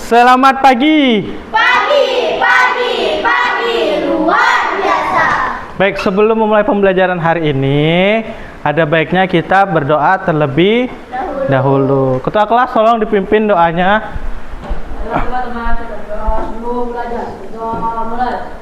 Selamat pagi. Pagi, luar biasa. Baik, sebelum memulai pembelajaran hari ini, ada baiknya kita berdoa terlebih dahulu. Ketua kelas tolong dipimpin doanya. Teman-teman, kita berdoa sebelum belajar. Doa mulai.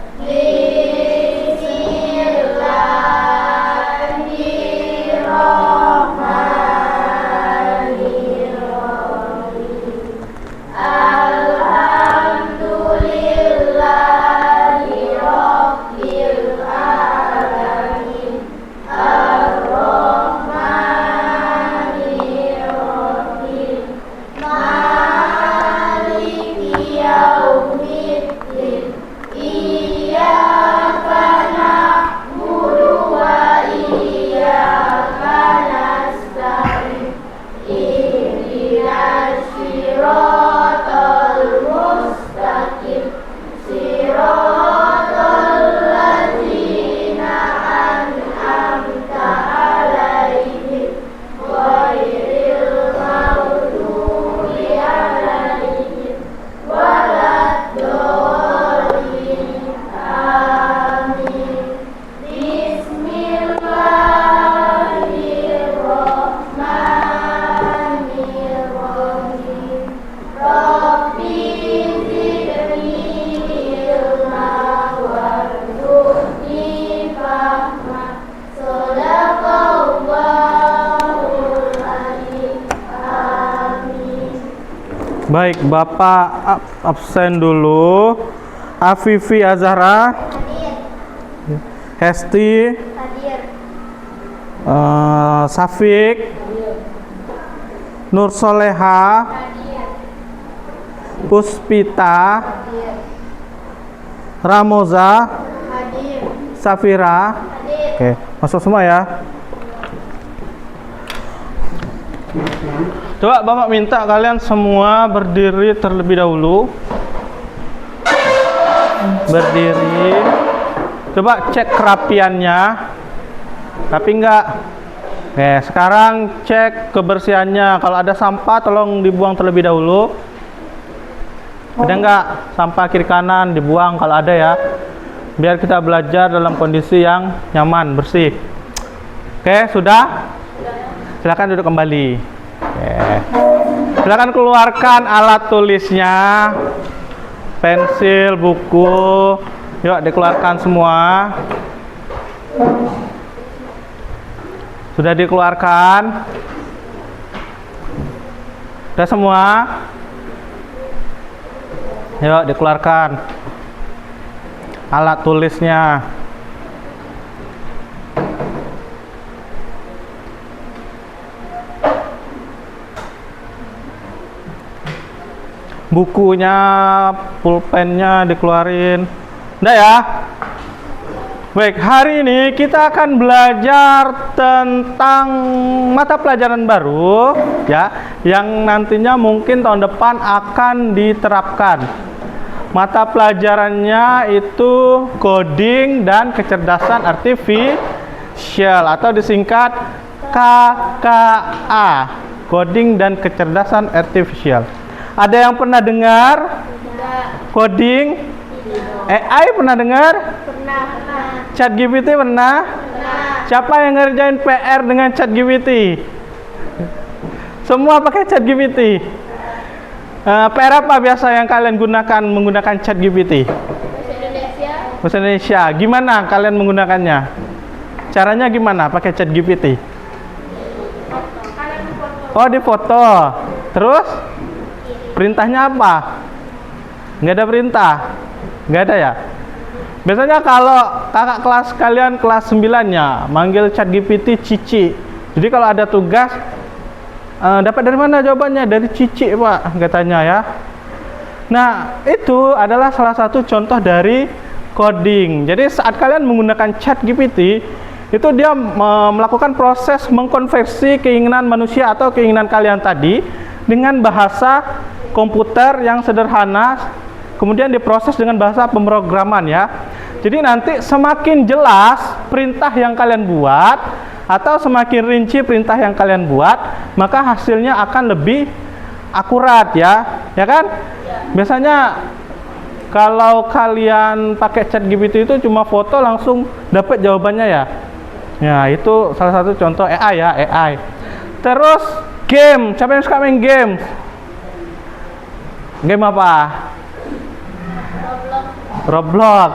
Baik, Bapak absen dulu. Afifi Azhara, Hesti, Safik, Nur Soleha, Puspita, Ramoza, Safira. Oke, masuk semua ya. Coba Bapak minta kalian semua berdiri terlebih dahulu. Berdiri. Coba cek kerapiannya. Tapi enggak. Oke, sekarang cek kebersihannya. Kalau ada sampah tolong dibuang terlebih dahulu. Ada enggak sampah kiri kanan dibuang kalau ada ya. Biar kita belajar dalam kondisi yang nyaman, bersih. Oke, sudah? Silakan duduk kembali. Silakan keluarkan alat tulisnya, pensil, buku. Yuk dikeluarkan semua. Sudah dikeluarkan? Sudah semua? Yuk dikeluarkan alat tulisnya. Bukunya, pulpennya dikeluarin. Udah ya? Baik, hari ini kita akan belajar tentang mata pelajaran baru ya, yang nantinya mungkin tahun depan akan diterapkan. Mata pelajarannya itu coding dan kecerdasan artifisial atau disingkat KKA, coding dan kecerdasan artifisial. Ada yang pernah dengar? Coding? AI pernah dengar? Pernah. ChatGPT pernah? Siapa yang ngerjain PR dengan ChatGPT? Semua pakai ChatGPT. PR apa biasa yang kalian gunakan menggunakan ChatGPT? Bahasa Indonesia. Gimana kalian menggunakannya? Caranya gimana pakai ChatGPT? Oh, di foto. Terus? Perintahnya apa? Nggak ada perintah? Nggak ada ya? Biasanya kalau kakak kelas kalian kelas 9-nya manggil ChatGPT Cici. Jadi kalau ada tugas, dapat dari mana jawabannya? Dari Cici, Pak, katanya ya. Nah, itu adalah salah satu contoh dari coding. Jadi saat kalian menggunakan ChatGPT, itu dia melakukan proses mengkonversi keinginan manusia atau keinginan kalian tadi dengan bahasa komputer yang sederhana, kemudian diproses dengan bahasa pemrograman ya. Jadi nanti semakin jelas perintah yang kalian buat atau semakin rinci perintah yang kalian buat, maka hasilnya akan lebih akurat ya. ya kan? Biasanya kalau kalian pakai chat GPT itu cuma foto langsung dapat jawabannya ya. Ya, itu salah satu contoh AI ya, AI. Terus game, siapa yang suka main game? Game apa? Roblox.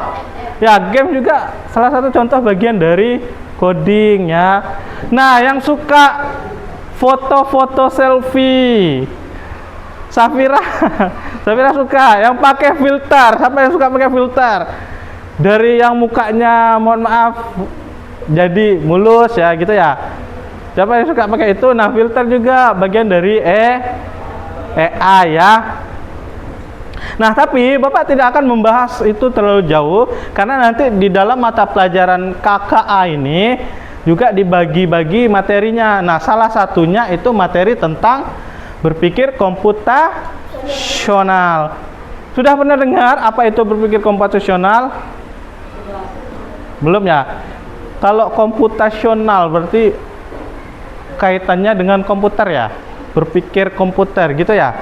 Ya, game juga salah satu contoh bagian dari coding ya. Nah, yang suka foto-foto selfie, Safira, Safira suka. Yang pakai filter, siapa yang suka pakai filter? Dari yang mukanya, mohon maaf, jadi mulus ya, gitu ya. Siapa yang suka pakai itu? Nah, filter juga bagian dari AI ya. Nah, tapi Bapak tidak akan membahas itu terlalu jauh karena nanti di dalam mata pelajaran KKA ini juga dibagi-bagi materinya. Nah, salah satunya itu materi tentang berpikir komputasional. Sudah pernah dengar apa itu berpikir komputasional? Belum ya? Kalau komputasional berarti kaitannya dengan komputer ya? Berpikir komputer gitu ya?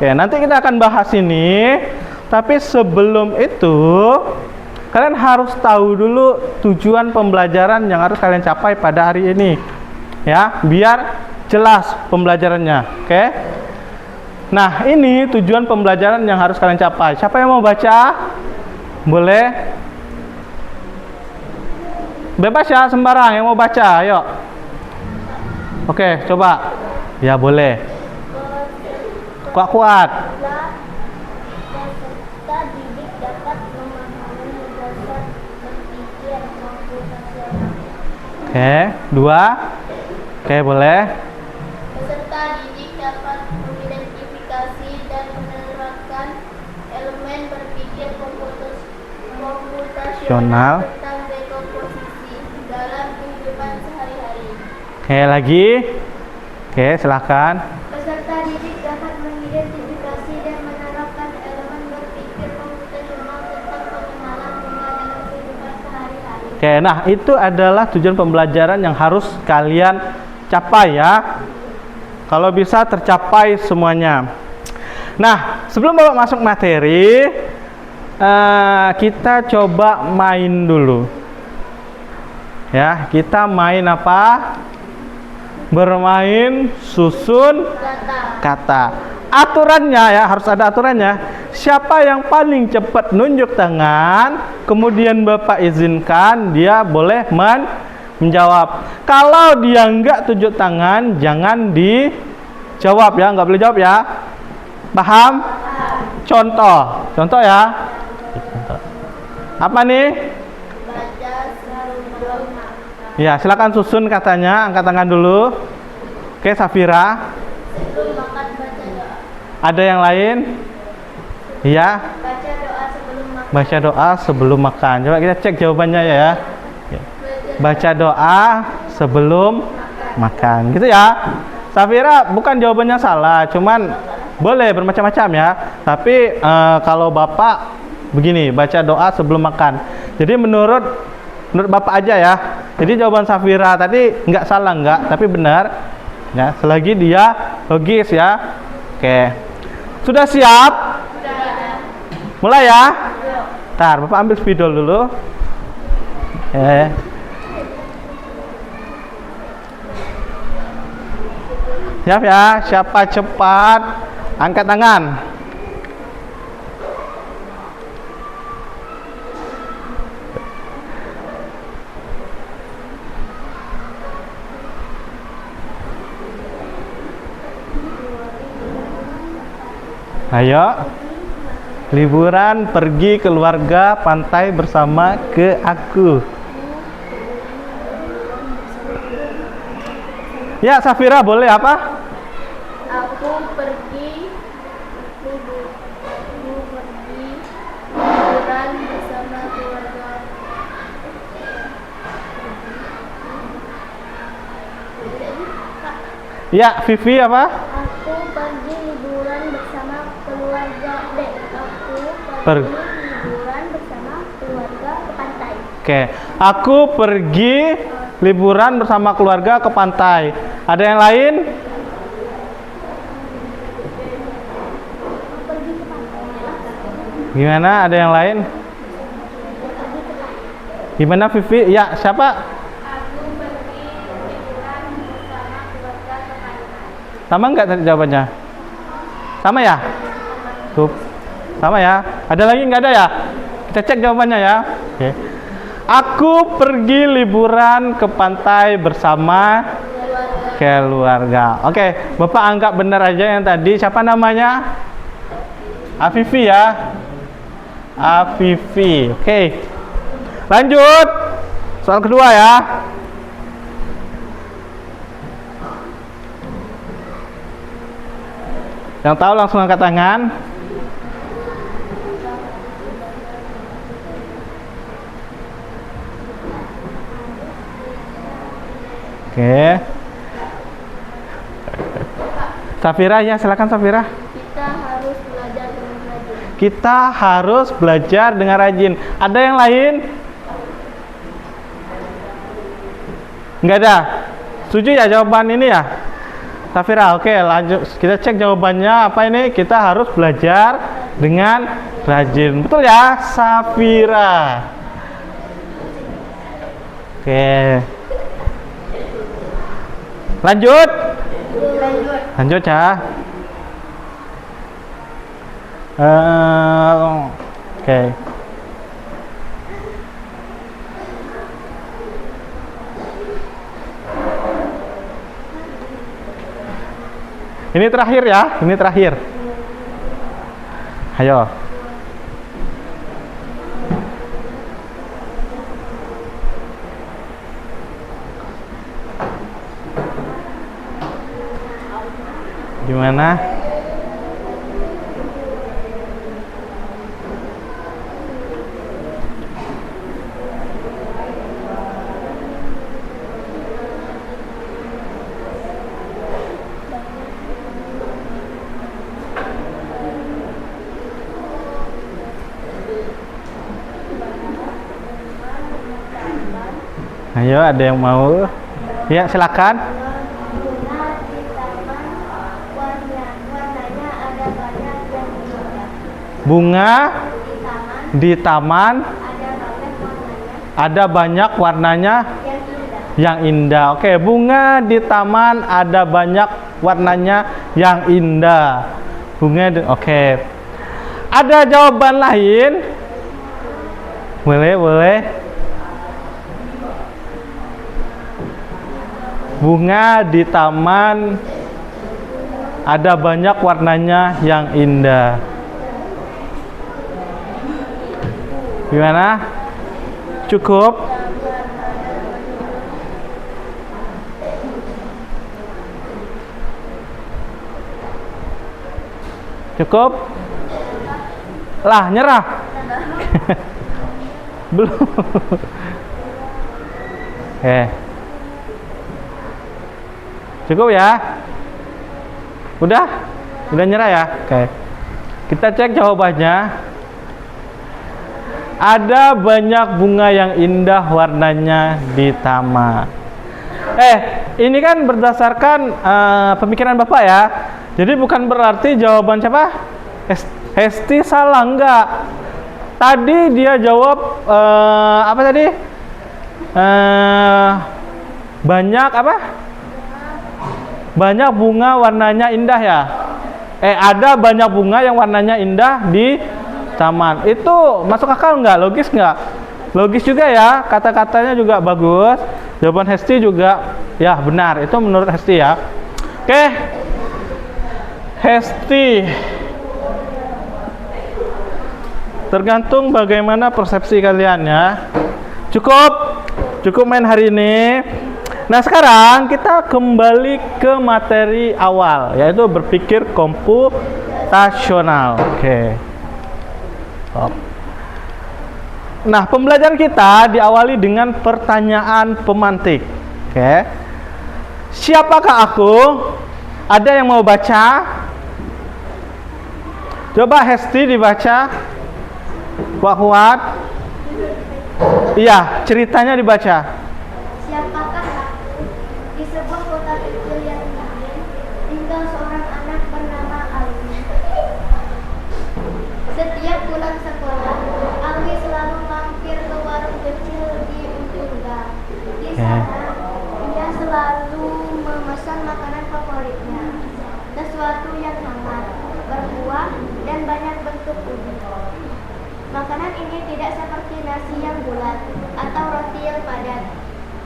Oke, nanti kita akan bahas ini. Tapi sebelum itu, kalian harus tahu dulu tujuan pembelajaran yang harus kalian capai pada hari ini. Ya, biar jelas pembelajarannya. Oke? Nah, ini tujuan pembelajaran yang harus kalian capai. Siapa yang mau baca? Boleh? Bebas ya, sembarang yang mau baca, ayo. Oke, coba. Ya, boleh. Kuat-kuat. Peserta didik dapat memahami dasar berpikir komputasional. Oke, 2. Oke, boleh. Peserta didik dapat mengidentifikasi dan menerapkan elemen berpikir komputasional tentang dekomposisi dalam kehidupan sehari-hari. Oke, lagi. Oke, silakan. Peserta didik dapat mengidentifikasi dan menerapkan elemen berpikir komputasional tentang pengenalan bunga dalam kehidupan sehari-hari. Oke, nah itu adalah tujuan pembelajaran yang harus kalian capai ya. Kalau bisa tercapai semuanya. Nah, sebelum Bapak masuk materi, kita coba main dulu. Ya, kita main apa? Bermain susun kata. Aturannya ya, harus ada aturannya. Siapa yang paling cepat nunjuk tangan, kemudian Bapak izinkan, dia boleh menjawab. Kalau dia enggak tunjuk tangan, jangan dijawab ya, enggak boleh jawab ya. Paham? Contoh ya. Apa nih? Baca sebelum makan. Ya, silakan susun katanya, angkat tangan dulu. Oke, Safira. Sebelum makan baca doa. Ada yang lain? Iya. Baca doa sebelum makan. Baca doa sebelum makan. Coba kita cek jawabannya ya. Baca doa sebelum makan. Gitu ya. Safira, bukan jawabannya salah, cuman boleh bermacam-macam ya. Tapi kalau Bapak begini, baca doa sebelum makan. Jadi menurut Bapak aja ya. Jadi jawaban Safira tadi nggak salah nggak, tapi benar. Ya, selagi dia logis ya. Oke. Sudah siap? Mulai ya. Ntar Bapak ambil spidol dulu. Siap ya. Siapa cepat angkat tangan. Ayo, liburan pergi keluarga pantai bersama ke aku. Ya, Safira boleh apa? Aku pergi liburan bersama keluarga. Ya, Vivi apa? Aku pergi liburan bersama keluarga. Aku Per- pergi liburan bersama keluarga ke pantai. Oke, aku pergi liburan bersama keluarga ke pantai. Ada yang lain? Gimana? Ada yang lain? Gimana Vivi? Ya, siapa? Aku pergi liburan bersama keluarga ke pantai. Sama nggak tadi jawabannya? Sama ya? Tuh. Sama ya? Ada lagi nggak ada ya? Kita cek jawabannya ya. Oke. Aku pergi liburan ke pantai bersama keluarga. Oke, Bapak anggap benar aja yang tadi. Siapa namanya? Afifi ya. Afifi. Oke. Lanjut. Soal kedua ya. Yang tahu langsung angkat tangan. Oke. Safira ya, silakan Safira. Kita harus belajar dengan rajin. Kita harus belajar dengan rajin. Ada yang lain? Nggak ada. Setuju ya jawaban ini ya? Safira, oke lanjut. Kita cek jawabannya apa ini? Kita harus belajar dengan rajin. Betul ya, Safira? Oke. Lanjut. Lanjut ya. Oke. Ini terakhir ya, ini terakhir. Ayo. Gimana? Ayo, ada yang mau? Ya, silakan. Bunga di taman warnanya ada banyak yang indah. Bunga Di taman ada banyak warnanya yang indah. yang indah. Oke, bunga di taman ada banyak warnanya yang indah. Oke. Ada jawaban lain? Boleh, boleh. Bunga di taman ada banyak warnanya yang indah. Gimana? Cukup? Cukup? Lah, nyerah. Belum. Cukup ya? Udah? Udah nyerah ya? Oke. Kita cek jawabannya. Ada banyak bunga yang indah warnanya di taman. Ini kan berdasarkan pemikiran Bapak ya. Jadi bukan berarti jawaban siapa? Hesti salah, enggak. Tadi dia jawab apa tadi? Banyak apa? Banyak bunga warnanya indah ya. Ada banyak bunga yang warnanya indah di taman. Itu masuk akal nggak? Logis nggak? Logis juga ya. Kata-katanya juga bagus. Jawaban Hesti juga ya benar. Itu menurut Hesti ya. Oke. Hesti. Tergantung bagaimana persepsi kalian ya. Cukup main hari ini. Nah, sekarang kita kembali ke materi awal, yaitu berpikir komputasional. Oke. Nah, pembelajaran kita diawali dengan pertanyaan pemantik. Oke. Siapakah aku? Ada yang mau baca? Coba Hesti dibaca. Kuat. Iya, ceritanya dibaca. Siapakah aku? Di sebuah kota kecil yang dingin, tinggal seorang anak bernama Alwi. Setiap bulan sesuatu yang hangat, berkuah, dan banyak bentuk ubi. Makanan ini tidak seperti nasi yang bulat atau roti yang padat.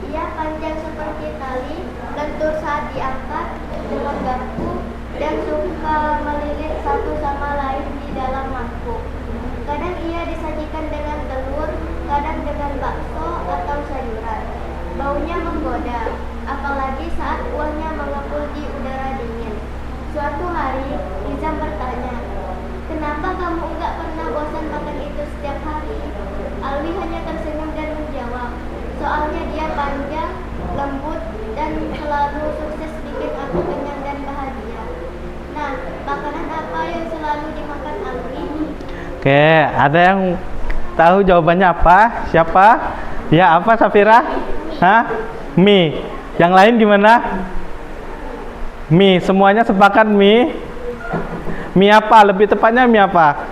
Ia panjang seperti tali, lentur saat diangkat dengan garpu, dan suka melilit satu sama lain di dalam mangkuk. Kadang ia disajikan dengan telur, kadang dengan bakso atau sayuran. Baunya menggoda, apalagi saat kuahnya mengepul di udara dingin. Suatu hari, Nizam bertanya, "Kenapa kamu enggak pernah bosan makan itu setiap hari?" Alwi hanya tersenyum dan menjawab, "Soalnya dia panjang, lembut, dan selalu sukses bikin aku kenyang dan bahagia." Nah, makanan apa yang selalu dimakan Alwi? Oke, ada yang tahu jawabannya apa? Siapa? Ya, apa Safira? Hah? Mie. Yang lain gimana? Mie. Semuanya sepakat mie? Mie apa? Lebih tepatnya mie apa?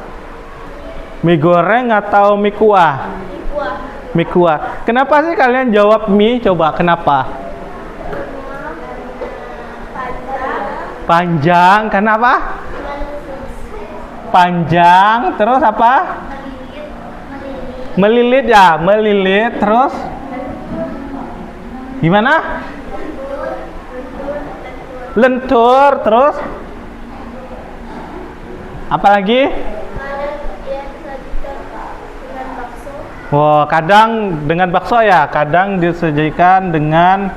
Mie goreng atau mie kuah? Kuah. Mie kuah. Kenapa sih kalian jawab mie? Coba, kenapa? Panjang. Kenapa? Panjang. Terus apa? Melilit ya, melilit. Terus? Gimana? Lentur. Terus? Apalagi? Wow, kadang dengan bakso ya, kadang disajikan dengan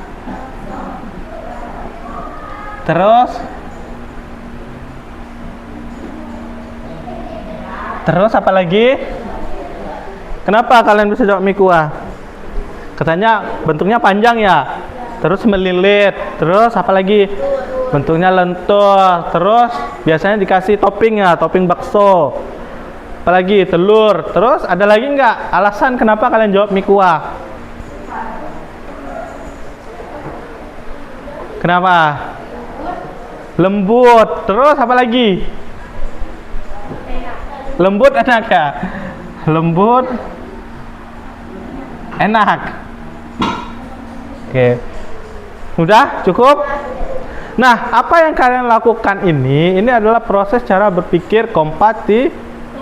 terus apa lagi? Kenapa kalian bisa jawab mie kuah? Katanya bentuknya panjang ya, terus melilit, terus apa lagi? Bentuknya lentur, terus biasanya dikasih topping ya, topping bakso. Apalagi telur. Terus ada lagi nggak alasan kenapa kalian jawab mie kuah? Kenapa? Lembut. Terus apa lagi? Lembut enak ya? Lembut enak. Oke. Udah cukup? Nah, apa yang kalian lakukan ini adalah proses cara berpikir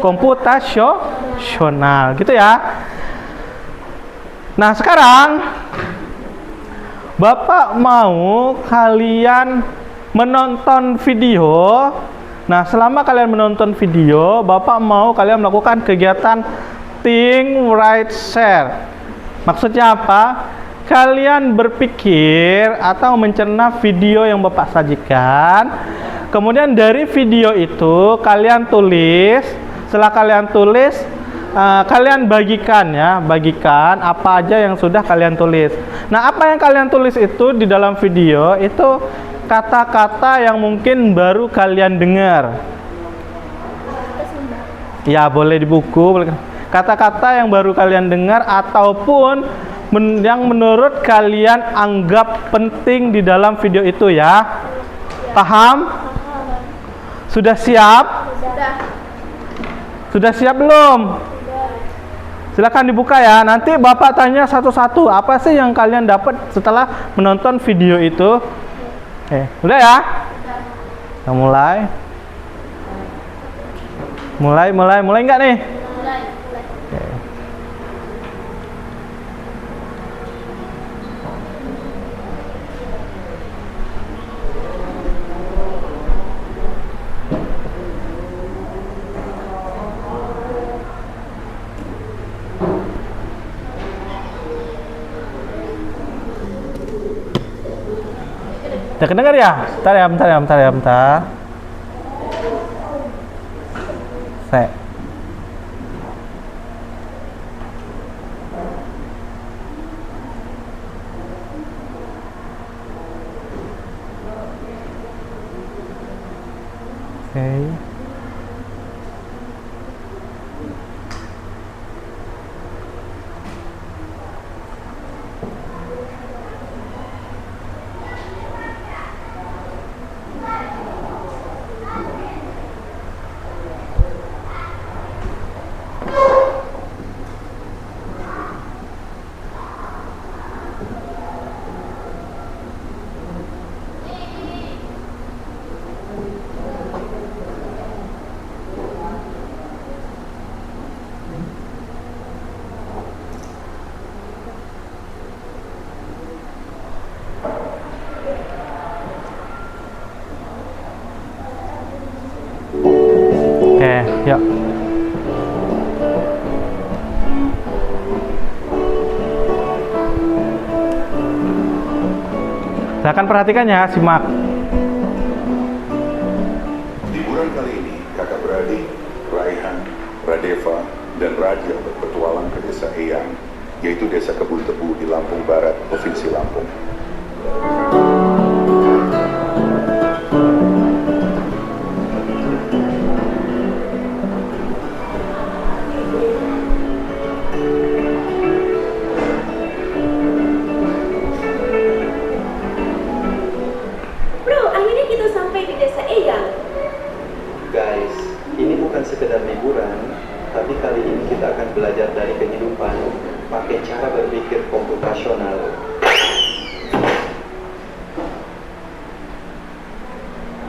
komputasional gitu ya. Nah, sekarang Bapak mau kalian menonton video. Nah, selama kalian menonton video, Bapak mau kalian melakukan kegiatan think, write, share. Maksudnya apa? Kalian berpikir atau mencerna video yang Bapak sajikan. Kemudian dari video itu kalian tulis. Setelah kalian tulis, kalian bagikan apa aja yang sudah kalian tulis. Nah, apa yang kalian tulis itu di dalam video itu kata-kata yang mungkin baru kalian dengar. Ya, boleh di buku. Kata-kata yang baru kalian dengar ataupun yang menurut kalian anggap penting di dalam video itu ya. Paham? Sudah siap? Sudah siap belum? Silakan dibuka ya. Nanti Bapak tanya satu-satu. Apa sih yang kalian dapat setelah menonton video itu? Udah ya? Kita mulai. Mulai nggak nih? Udah kedengar ya? Bentar ya. Oke. yuk. Silakan perhatikan ya, simak. Liburan kali ini, kakak beradik, Raihan, Radeva, dan Raja berpetualang ke desa Eyang, yaitu desa Kebun Tebu di Lampung Barat, Provinsi Lampung. Bro, akhirnya kita sampai di desa Eyang. Guys, ini bukan sekedar liburan, tapi kali ini kita akan belajar dari kehidupan pakai cara berpikir komputasional.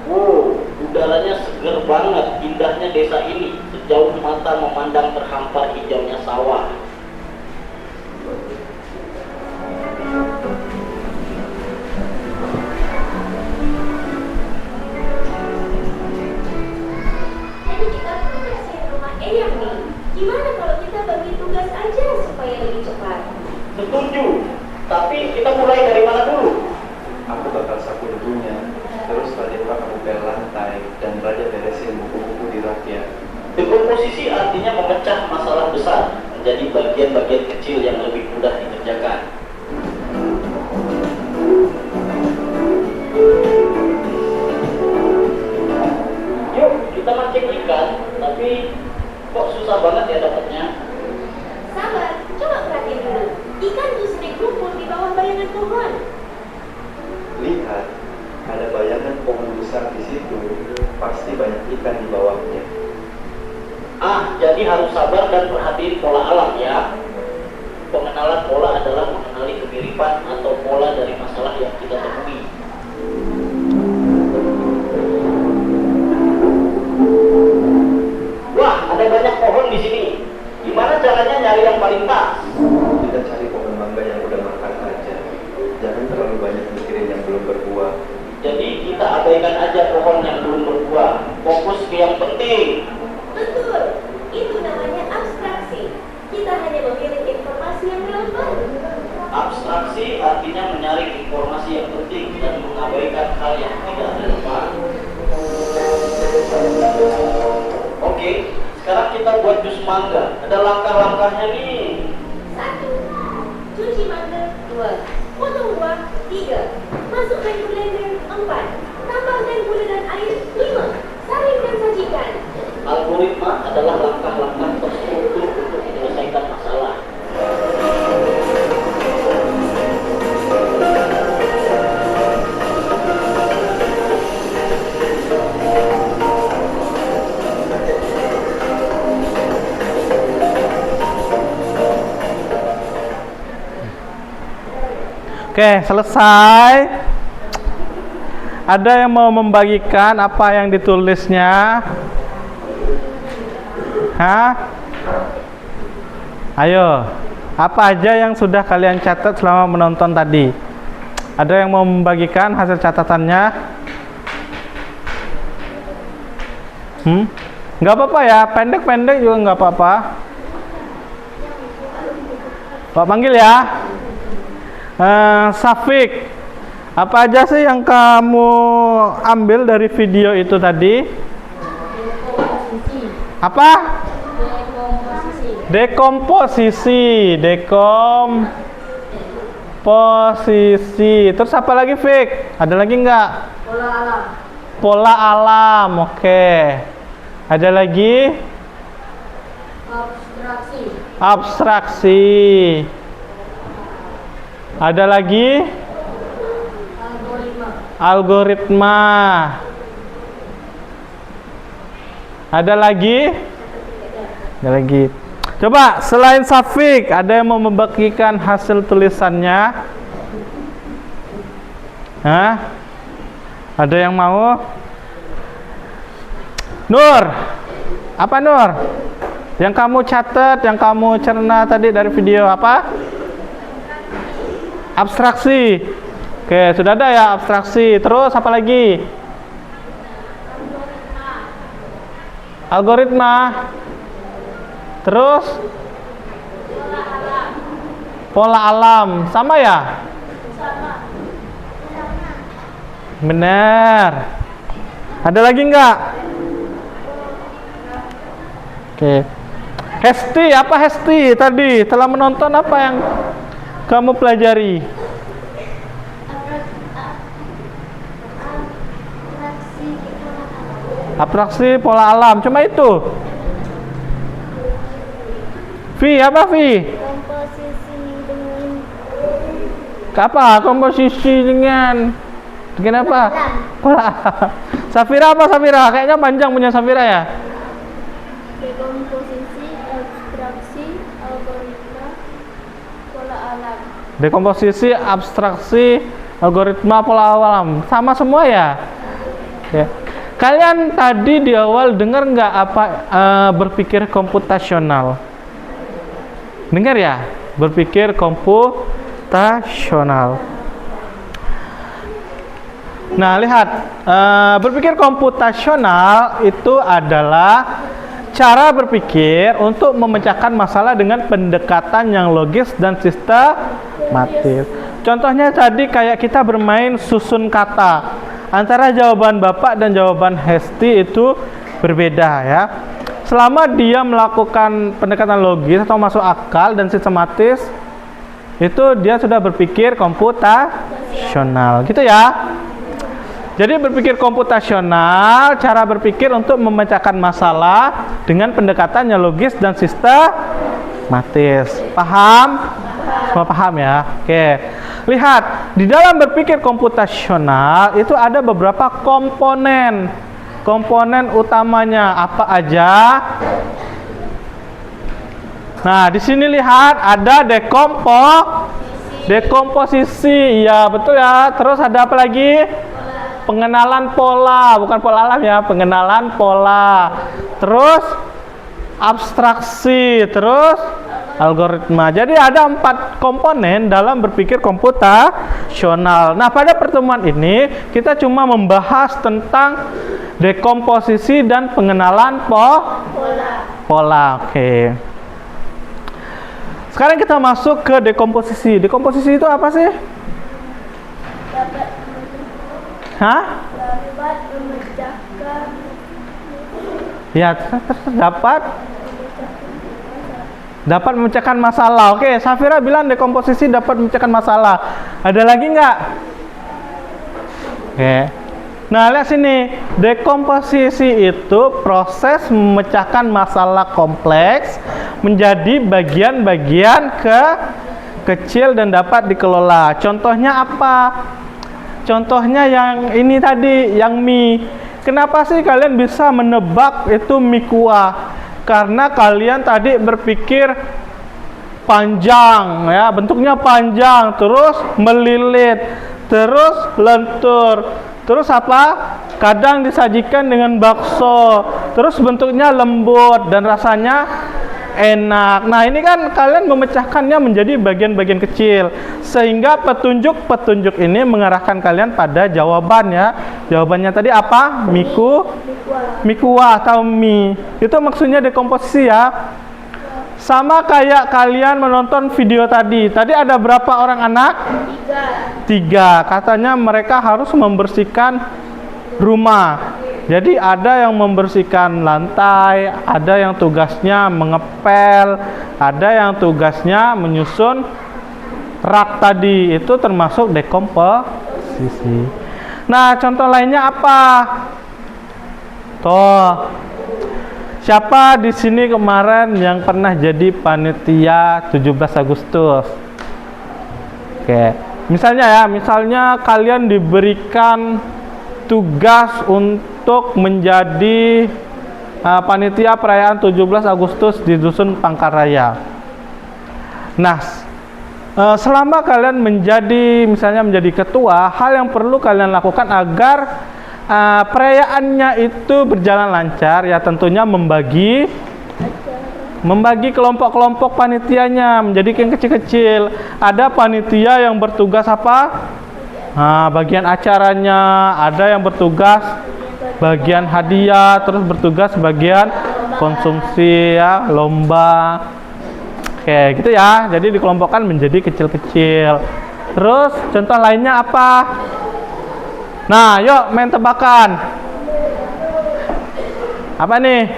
Wow, udaranya seger banget, indahnya desa ini. Sejauh mata memandang terhampar hijaunya sawah. Jadi kita perlu bersihin rumah Eyang nih. Gimana kalau kita bagi tugas aja supaya lebih cepat? Setuju, tapi kita mulai dari mana dulu? Aku bakal sapu debunya, terus Radeva kamu pel lantai, dan Raja beresin buku-buku di rakyat. Dekomposisi artinya memecah masalah besar menjadi bagian-bagian kecil yang lebih mudah dikerjakan. Yuk, kita mancing ikan, tapi kok susah banget ya dapatnya? Sabar, coba perhatiin dulu. Ikan justru dikumpul di bawah bayangan pohon. Lihat, ada bayangan pohon besar di situ, pasti banyak ikan di bawahnya. Ah, jadi harus sabar dan perhatiin pola alam ya. Pengenalan pola adalah mengenali kemiripan atau pola dari masalah yang kita temui. Wah, ada banyak pohon di sini. Gimana caranya nyari yang paling pas? Kita cari pohon mangga yang udah makan aja. Jangan terlalu banyak mikirin yang belum berbuah. Jadi kita abaikan aja pohon yang belum berbuah. Fokus ke yang penting. Betul, itu namanya abstraksi. Kita hanya memilih informasi yang relevan. Abstraksi artinya menyaring informasi yang penting dan mengabaikan hal yang tidak relevan. Oke, sekarang kita buat jus mangga. Ada langkah-langkahnya nih. 1. Cuci mangga. 2. Potong buah. 3. Masukkan ke blender. 4. Tambahkan gula dan air. 5. Saring dan sajikan. Algoritma adalah langkah-langkah terstruktur untuk menyelesaikan masalah. Oke, selesai. Ada yang mau membagikan apa yang ditulisnya? Hah? Ayo, apa aja yang sudah kalian catat selama menonton tadi? Ada yang mau membagikan hasil catatannya? Nggak apa-apa ya, pendek-pendek juga nggak apa-apa. Pak panggil ya. Safik, apa aja sih yang kamu ambil dari video itu tadi? Apa? Dekomposisi. Terus apa lagi, Fik? Ada lagi nggak? Pola alam. Pola alam, oke. Ada lagi? Abstraksi. Ada lagi? Algoritma. Ada lagi? Ada lagi. Coba selain Safik, ada yang mau membagikan hasil tulisannya? Hah? Ada yang mau? Nur, apa Nur? Yang kamu catat, yang kamu cerna tadi dari video apa? Abstraksi. Oke, sudah ada ya abstraksi. Terus apa lagi? Algoritma. Terus pola alam. Sama ya? Benar. Ada lagi nggak? Oke. Hesti, apa Hesti tadi? Telah menonton apa yang kamu pelajari? Abstraksi pola alam. Cuma itu. Vi, apa Vi? Komposisi dengan Apa? Komposisi dengan apa? Pola alam. Safira apa Safira? Kayaknya panjang punya Safira ya. dekomposisi, abstraksi, algoritma, pola alam. Dekomposisi, abstraksi, algoritma, pola alam. Sama semua ya? Ya. Kalian tadi di awal dengar nggak apa berpikir komputasional? Dengar ya? Berpikir komputasional. Nah, lihat. Berpikir komputasional itu adalah cara berpikir untuk memecahkan masalah dengan pendekatan yang logis dan sistematis. Contohnya tadi kayak kita bermain susun kata. Antara jawaban Bapak dan jawaban Hesti itu berbeda ya. Selama dia melakukan pendekatan logis atau masuk akal dan sistematis, itu dia sudah berpikir komputasional, gitu ya. Jadi berpikir komputasional, cara berpikir untuk memecahkan masalah dengan pendekatan yang logis dan sistematis. Paham? Semua paham ya? Oke. Lihat, di dalam berpikir komputasional itu ada beberapa komponen. Komponen utamanya apa aja? Nah, di sini lihat ada dekomposisi. Ya, betul ya. Terus ada apa lagi? Pengenalan pola, bukan pola alam ya, pengenalan pola. Terus abstraksi, terus algoritma. Jadi ada 4 komponen dalam berpikir komputasional. Nah, pada pertemuan ini kita cuma membahas tentang dekomposisi dan pengenalan pola. Oke. Sekarang kita masuk ke dekomposisi. Dekomposisi itu apa sih? Dapat memecahkan. Ya, dapat memecahkan masalah. Oke, Safira bilang dekomposisi dapat memecahkan masalah. Ada lagi nggak? Oke. Nah, lihat sini. Dekomposisi itu proses memecahkan masalah kompleks menjadi bagian-bagian kecil dan dapat dikelola. Contohnya apa? Contohnya yang ini tadi, yang mie. Kenapa sih kalian bisa menebak itu mie kuah? Karena kalian tadi berpikir panjang ya, bentuknya panjang, terus melilit, terus lentur, terus apa? Kadang disajikan dengan bakso, terus bentuknya lembut dan rasanya enak. Nah, ini kan kalian memecahkannya menjadi bagian-bagian kecil sehingga petunjuk-petunjuk ini mengarahkan kalian pada jawaban ya. Jawabannya tadi apa? Mikuah atau mie. Itu maksudnya dekomposisi ya. Sama kayak kalian menonton video tadi. Tadi ada berapa orang anak? 3. Katanya mereka harus membersihkan rumah. Jadi ada yang membersihkan lantai, ada yang tugasnya mengepel, ada yang tugasnya menyusun rak tadi. Itu termasuk dekomposisi. Nah, contoh lainnya apa? Tuh. Siapa di sini kemarin yang pernah jadi panitia 17 Agustus? Oke. Misalnya kalian diberikan tugas untuk menjadi panitia perayaan 17 Agustus di Dusun Pangkaraya. Nah, selama kalian misalnya menjadi ketua, hal yang perlu kalian lakukan agar perayaannya itu berjalan lancar ya tentunya membagi kelompok-kelompok panitianya menjadi yang kecil-kecil. Ada panitia yang bertugas apa? Bagian acaranya, ada yang bertugas bagian hadiah, terus bertugas bagian konsumsi ya, lomba. Oke, gitu ya. Jadi dikelompokkan menjadi kecil-kecil. Terus contoh lainnya apa? Nah, yuk main tebakan. Apa nih?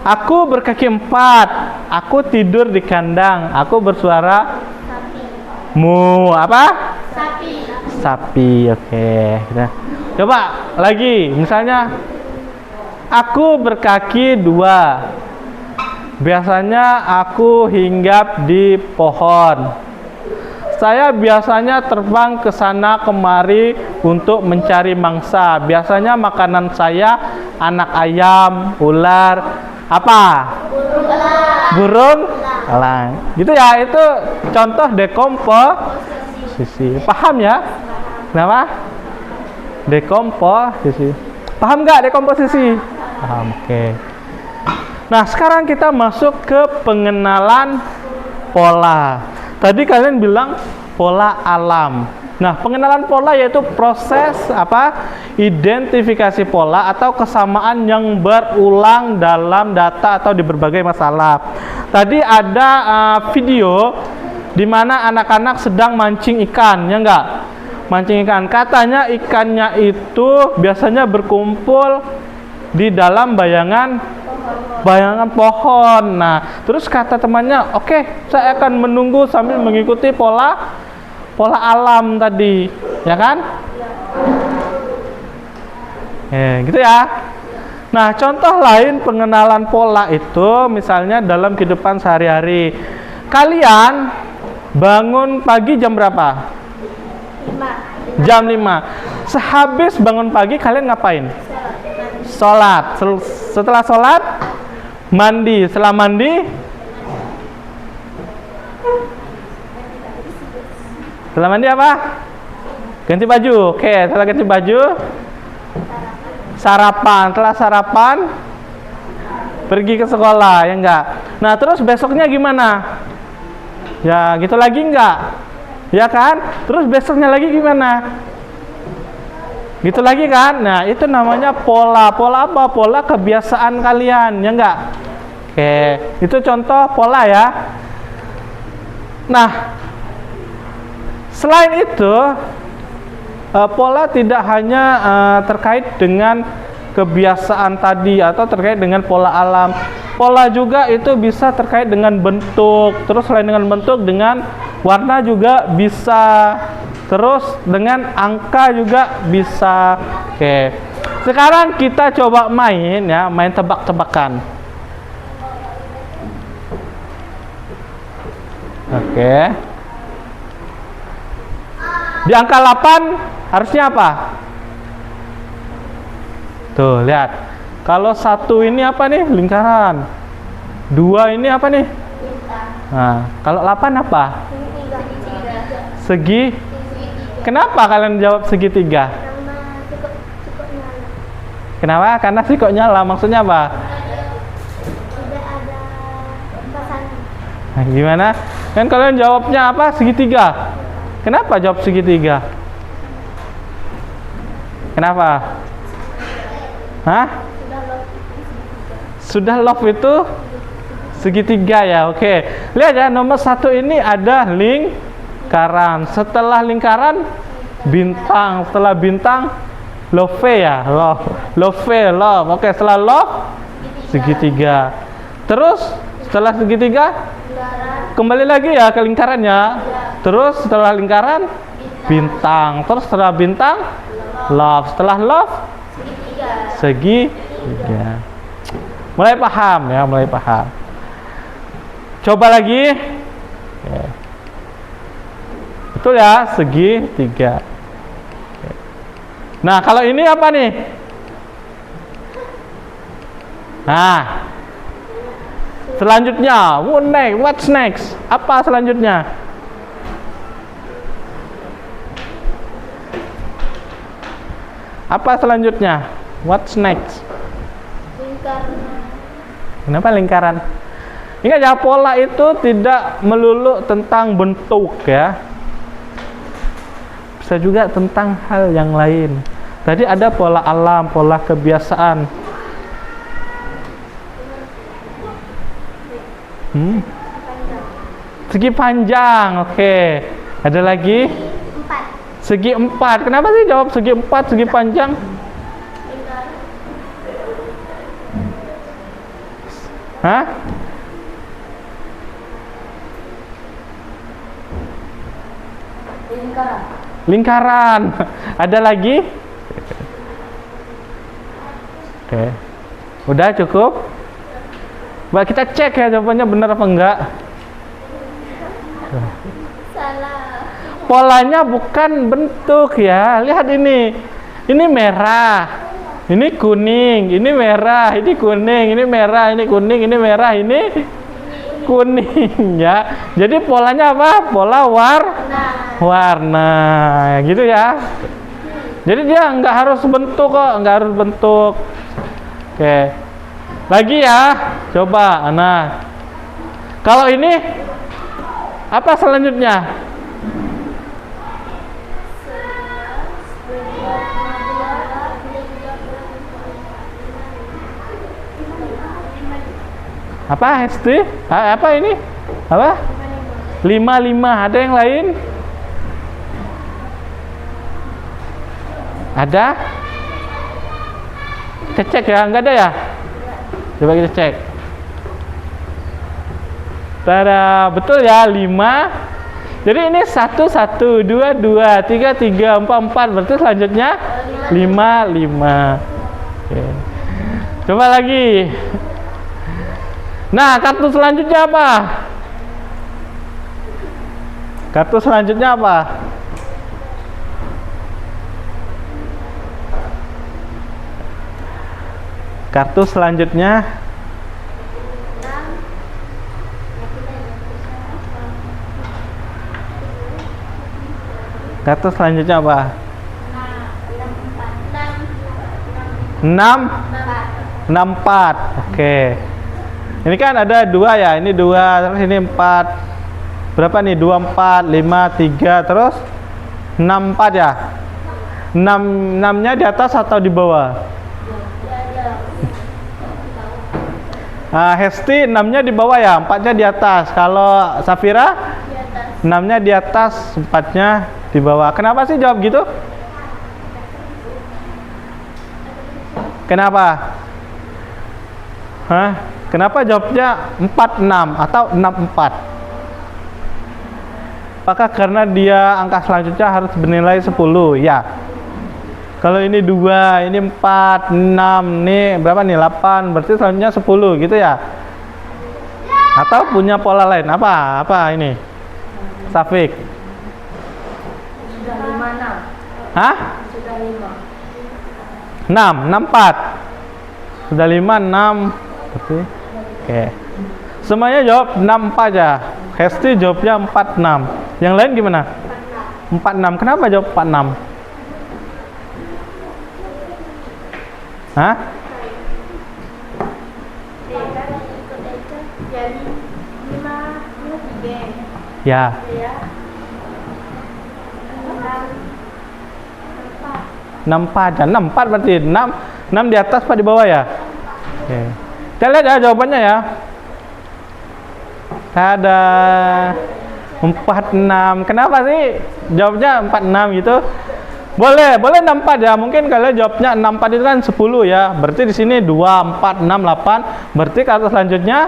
Aku berkaki 4. Aku tidur di kandang. Aku bersuara mu. Apa? Sapi. Sapi. Oke. Nah, coba lagi. Misalnya, aku berkaki 2. Biasanya aku hinggap di pohon. Saya biasanya terbang ke sana kemari untuk mencari mangsa. Biasanya makanan saya anak ayam, ular, apa? Burung elang. Gitu ya, itu contoh dekomposisi. Paham ya? Kenapa? Dekomposisi. Paham nggak dekomposisi? Paham, oke. Nah, sekarang kita masuk ke pengenalan pola. Tadi kalian bilang pola alam. Nah, pengenalan pola yaitu proses identifikasi pola atau kesamaan yang berulang dalam data atau di berbagai masalah. Tadi ada video di mana anak-anak sedang mancing ikan, ya enggak? Mancing ikan. Katanya ikannya itu biasanya berkumpul di dalam bayangan pohon. Nah, terus kata temannya, oke, saya akan menunggu sambil mengikuti pola alam tadi, ya kan? Gitu ya. Nah, contoh lain pengenalan pola itu misalnya dalam kehidupan sehari-hari. Kalian bangun pagi jam berapa? 5. Jam 5. Sehabis bangun pagi kalian ngapain? Sholat. Setelah sholat mandi. Setelah mandi apa? Ganti baju. Oke, setelah ganti baju sarapan. Setelah sarapan pergi ke sekolah, ya enggak? Nah, terus besoknya gimana? Ya, gitu lagi enggak? Ya kan? Terus besoknya lagi gimana? Gitu lagi kan? Nah, itu namanya pola. Pola apa? Pola kebiasaan kalian, ya enggak? Oke, itu contoh pola ya. Nah, selain itu, pola tidak hanya terkait dengan kebiasaan tadi atau terkait dengan pola alam. Pola juga itu bisa terkait dengan bentuk. Terus selain dengan bentuk, dengan warna juga bisa. Terus dengan angka juga bisa. Oke. Sekarang kita coba main ya, main tebak-tebakan. Oke. Di angka 8 harusnya apa? Tuh, lihat. Kalau 1 ini apa nih? Lingkaran. 2 ini apa nih? Nah, kalau 8 apa? Segi. Kenapa kalian jawab segitiga? Kenapa? Karena sih kok nyala. Maksudnya apa? Tidak ada pasangan. Nah, gimana? Kan kalian jawabnya apa? Segitiga. Kenapa jawab segitiga? Kenapa? Hah? Sudah love itu segitiga ya. Oke. Lihat ya, nomor 1 ini ada lingkaran. Setelah lingkaran bintang. Setelah bintang love ya. Love. Oke, setelah love segitiga. Terus setelah segitiga kembali lagi ya ke lingkarannya. Terus setelah lingkaran bintang. Terus setelah bintang love. Setelah love segitiga. Mulai paham ya, mulai paham. Coba lagi. Oke. Betul ya, segitiga. Oke. Nah, kalau ini apa nih? Nah, selanjutnya, what's next? Apa selanjutnya? Apa selanjutnya? What's next? Lingkaran. Kenapa lingkaran? Ingat ya, pola itu tidak melulu tentang bentuk ya. Bisa juga tentang hal yang lain. Tadi ada pola alam, pola kebiasaan. Segi panjang, oke. Ada lagi? 4. Segi 4. Kenapa sih jawab segi 4, segi panjang? Hah? Lingkaran. Lingkaran. Ada lagi? Oke. Udah cukup? Mbak, kita cek ya jawabannya benar apa enggak. Salah. Polanya bukan bentuk ya. Lihat ini. Ini merah. Ini kuning, ini merah, ini kuning, ini merah, ini kuning, ini merah, ini kuning ya. Jadi polanya apa? Pola warna gitu ya. Jadi dia nggak harus bentuk kok, nggak harus bentuk. Oke. Lagi ya. Coba, nah. Kalau ini apa selanjutnya? Apa Hesti? Apa ini? Apa? 55. Ada yang lain? Ada? Kita cek ya, enggak ada ya? Coba kita cek. Tada, betul ya, 5. Jadi ini 1, 1, 2, 2, 3, 3, 4, 4. Berarti selanjutnya 5, 5. Oke. Coba lagi. Nah, kartu selanjutnya apa? Kartu selanjutnya apa? Kartu selanjutnya Kartu selanjutnya apa? 64. Oke. Ini kan ada 2 ya. Ini 2, terus ini 4. Berapa nih? 24, 5, 3, terus 64 ya. 6-nya di atas atau di bawah? Nah, Hesti 6-nya di bawah ya, 4-nya di atas. Kalau Safira? 6-nya di atas, 4-nya di bawah. Kenapa sih jawab gitu? Kenapa? Hah? Kenapa jawabnya 46 atau 64? Apakah karena dia angka selanjutnya harus bernilai 10? Ya. Kalau ini 2, ini 4, 6, nih berapa nih? 8, berarti selanjutnya 10 gitu ya? Atau punya pola lain? Apa? Apa ini? Safik? Sudah 56. Hah? Sudah 5. 6, 64. Sudah 5, 6. Berarti oke. Semuanya jawab 64 ya. Hesti jawabnya 46. Yang lain gimana? 46. Kenapa jawab 46? Hah? Jadi 5 Ya. 64 ya. 64 berarti 6 di atas apa di bawah ya? Oke. Kita lihat ya jawabannya ya. Ada 46. Kenapa sih jawabnya 46 gitu? Boleh 64 ya. Mungkin kalian jawabnya 64 itu kan 10 ya. Berarti di sini 2, 4, 6, 8. Berarti kata selanjutnya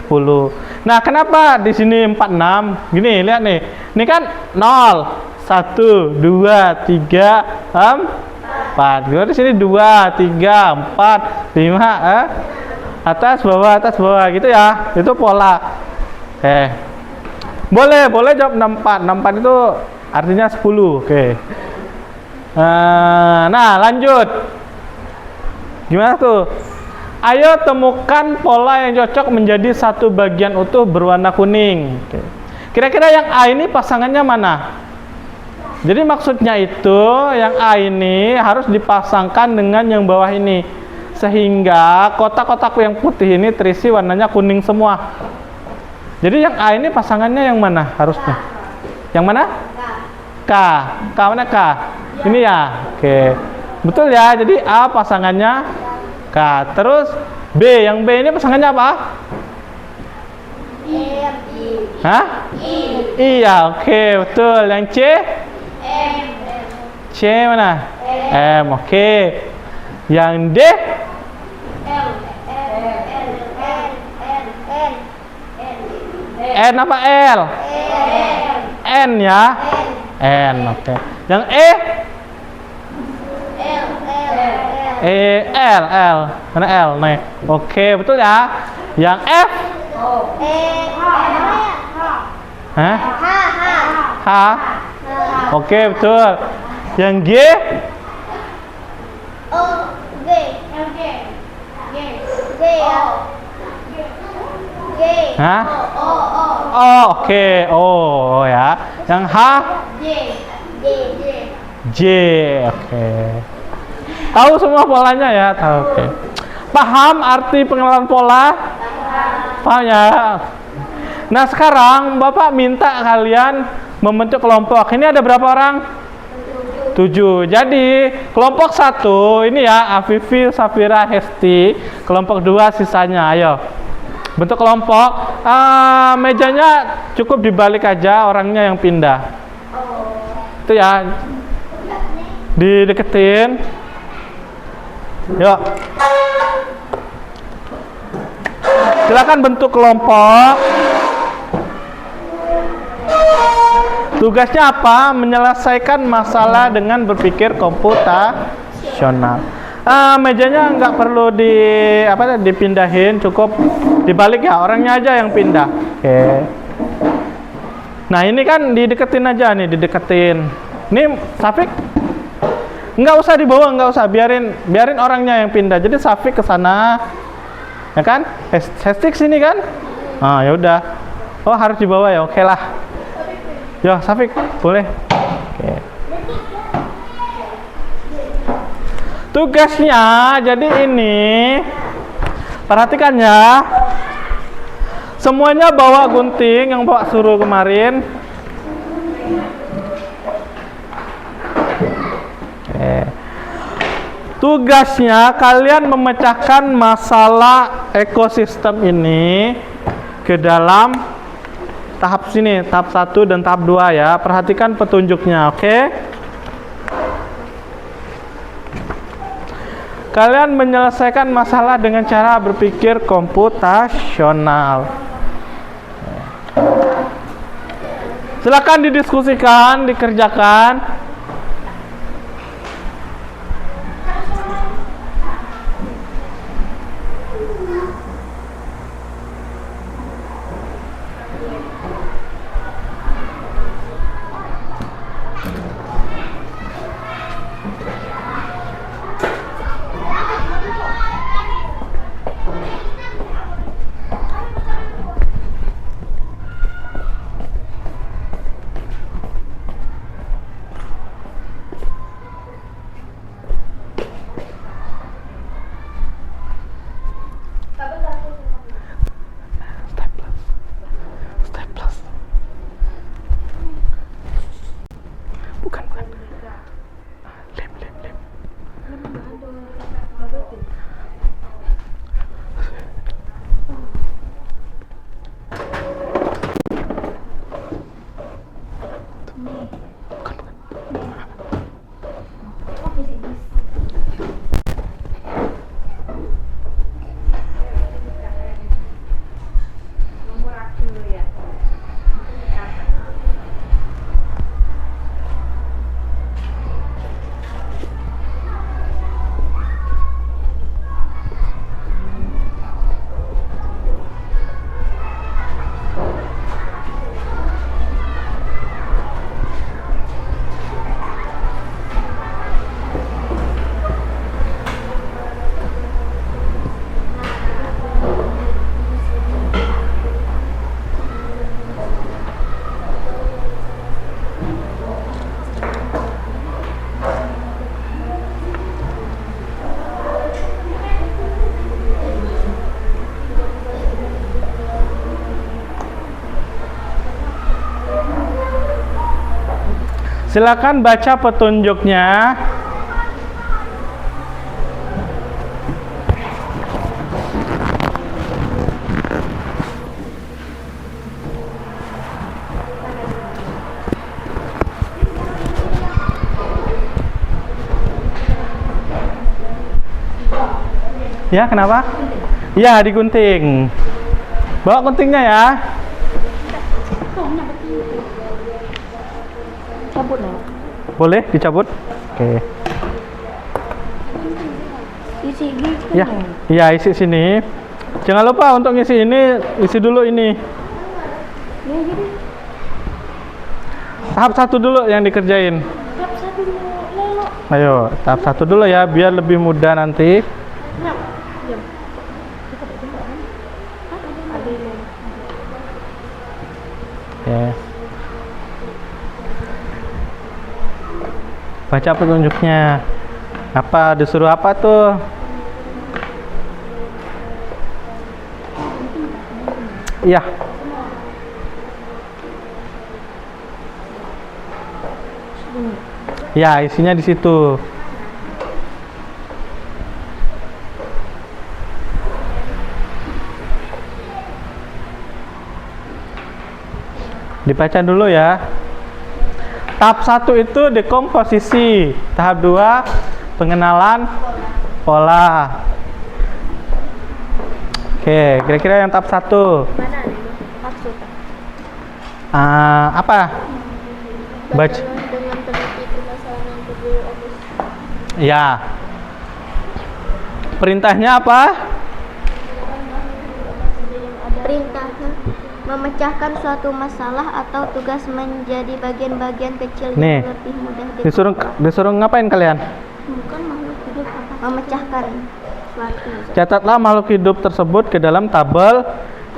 10. Nah, kenapa di sini 46? Gini, lihat nih. Ini kan 0, 1, 2, 3, 4. Di sini 2, 3, 4, 5, atas bawah gitu ya. Itu pola. Boleh jawab 64. 64 itu artinya 10. Oke. Nah, lanjut. Gimana tuh? Ayo temukan pola yang cocok menjadi satu bagian utuh berwarna kuning. Oke. Kira-kira yang A ini pasangannya mana? Jadi maksudnya itu yang A ini harus dipasangkan dengan yang bawah ini. Sehingga kotak-kotak yang putih ini terisi warnanya kuning semua. Jadi yang A ini pasangannya yang mana harusnya? Yang mana? K. K mana K? Ini ya. Oke. Betul ya, jadi A pasangannya K. Terus B, yang B ini pasangannya apa? Hah? Iya, oke, betul. Yang C? C mana? M, oke. Yang D? N apa L? N ya? N, oke. Yang E? L. Mana L? Nih. Oke, betul ya. Yang F? Hah? H. Oke, betul. Yang G? Hah? Oh, oke. Oh, ya. Yang H? J. Oke. Tahu semua polanya ya? Tahu. Oke. Paham arti pengenalan pola? Paham ya? Nah, sekarang Bapak minta kalian membentuk kelompok. Ini ada berapa orang? 7. Jadi, kelompok 1 ini ya, Afifi, Safira, Hesti. Kelompok 2 sisanya. Ayo. Bentuk kelompok. Mejanya cukup dibalik aja, orangnya yang pindah. Itu ya. Dideketin. Yuk. Silakan bentuk kelompok. Tugasnya apa? Menyelesaikan masalah dengan berpikir komputasional. Mejanya nggak perlu dipindahin, cukup dibalik ya, orangnya aja yang pindah. Oke. Nah, ini kan dideketin aja nih, dideketin. Ini Safik nggak usah dibawa, nggak usah, biarin orangnya yang pindah. Jadi Safik ke sana, ya kan? Hestik sini kan? Ah, ya udah. Oh, harus dibawa ya, oke lah. Yo, Safik, boleh. Oke. Tugasnya jadi ini, perhatikan ya. Semuanya bawa gunting yang Bapak suruh kemarin. Tugasnya kalian memecahkan masalah ekosistem ini ke dalam tahap sini, tahap 1 dan tahap 2 ya. Perhatikan petunjuknya, oke? Kalian menyelesaikan masalah dengan cara berpikir komputasional. Silakan didiskusikan, dikerjakan. Silakan baca petunjuknya. Ya, kenapa? Ya, digunting. Bawa guntingnya ya. Cabut nih. Boleh dicabut? Oke. Isi gitu. Ya, iya isi sini. Jangan lupa untuk ngisi ini, isi dulu ini. Ya gitu. Tahap 1 dulu yang dikerjain. Tahap 1 dulu, Lelo. Ayo, tahap 1 dulu ya, biar lebih mudah nanti. Nah, diam. Kita tak jumpa kan? Hah? Ada ini. Oke. Baca petunjuknya. Apa disuruh apa tuh? Iya. Ya, isinya di situ. Dibaca dulu ya. Tahap 1 itu dekomposisi. Tahap 2 pengenalan pola. Oke, kira-kira yang tahap 1 Mana nih maksudnya? apa? Baca. Dengan teliti permasalahan yang kedua opus. Ya. Perintahnya apa? Perintahnya memecahkan suatu masalah atau tugas menjadi bagian-bagian kecil Nih. yang lebih mudah Disuruh ngapain kalian? bukan makhluk hidup apa? Memecahkan suatu. Catatlah makhluk hidup tersebut ke dalam tabel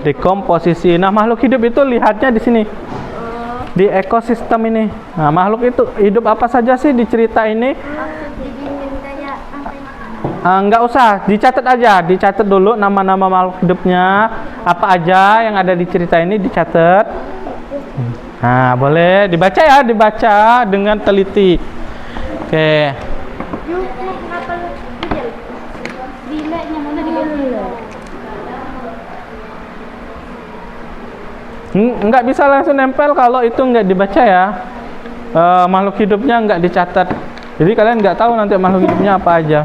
dekomposisi. Nah, makhluk hidup itu lihatnya di sini. Di ekosistem ini. Nah, makhluk itu hidup apa saja sih di cerita ini? Nggak usah, dicatat aja. Dicatat dulu nama-nama makhluk hidupnya. Apa aja yang ada di cerita ini dicatat. Nah, boleh dibaca ya, dibaca dengan teliti. Oke. Nggak bisa langsung nempel kalau itu nggak dibaca ya. Makhluk hidupnya nggak dicatat. Jadi kalian nggak tahu nanti makhluk hidupnya apa aja.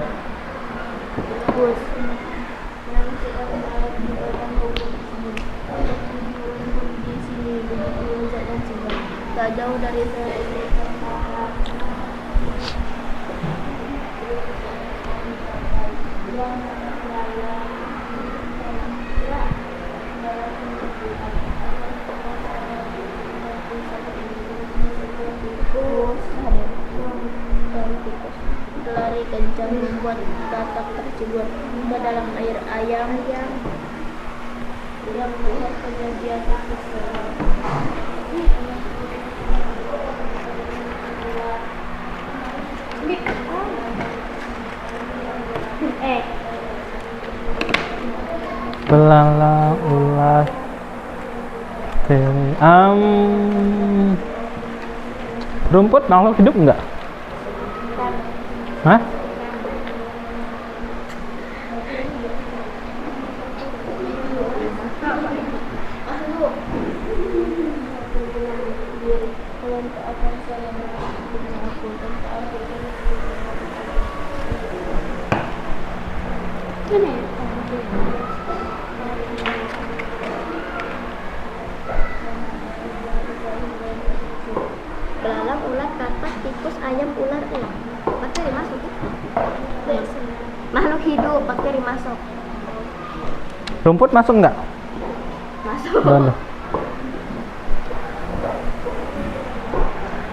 Tak jauh dari saya. Berlari kencang membuat katak tercebur ke dalam air. Ayam yang melihat kejadian itu. Belala ulas rumput makhluk hidup enggak? Hah? Belalang, ulat, katak, tikus, ayam, ular, elang. Bakteri masuk ya? Makhluk hidup, bakteri masuk. Rumput masuk enggak? Masuk. Boleh.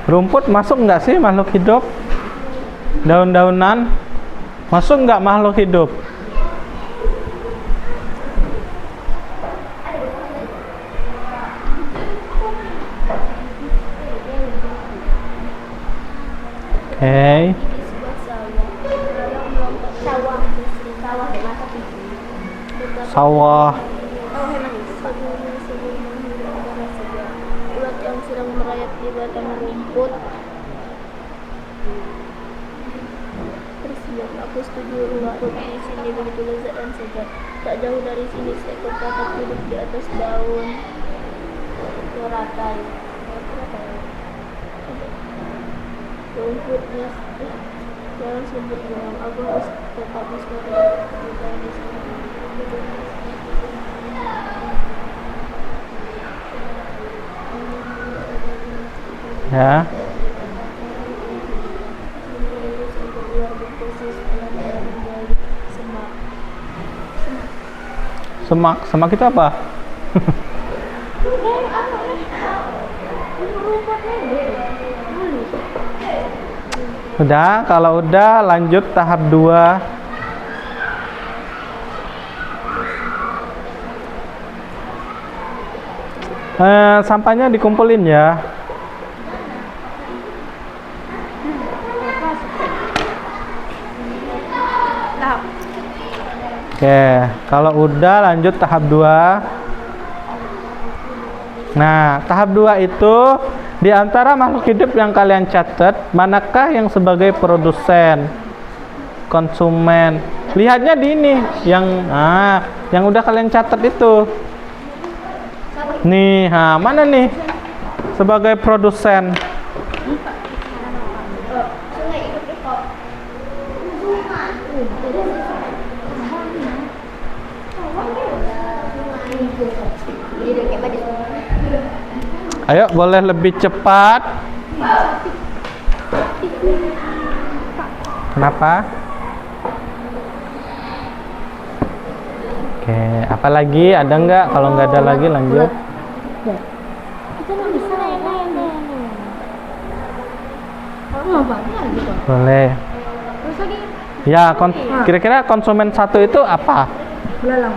Rumput masuk enggak sih makhluk hidup? Daun-daunan masuk enggak makhluk hidup? Oke. Sawah. Ulat yang sedang merayap di batang rumput. Tersiap, aku setuju rumput di sini begitu lezat dan segar. Tak jauh dari sini seekor katak duduk di atas daun teratai. Rumput yang subur. Aku harus Bagus banget juga di sini. Ya. Semak itu apa? Udah, kalau udah lanjut tahap 2. Sampahnya dikumpulin ya. Oke, kalau udah lanjut tahap 2. Nah, tahap 2 itu di antara makhluk hidup yang kalian catat, manakah yang sebagai produsen, konsumen? Lihatnya di ini, yang udah kalian catat itu. Nih, mana nih sebagai produsen? Sungai hidup Depok. Ayo, boleh lebih cepat. Kenapa? Oke, apa lagi? Ada nggak? Kalau nggak ada lagi lanjut. Boleh. Ya, kira-kira konsumen satu itu apa? Belalang.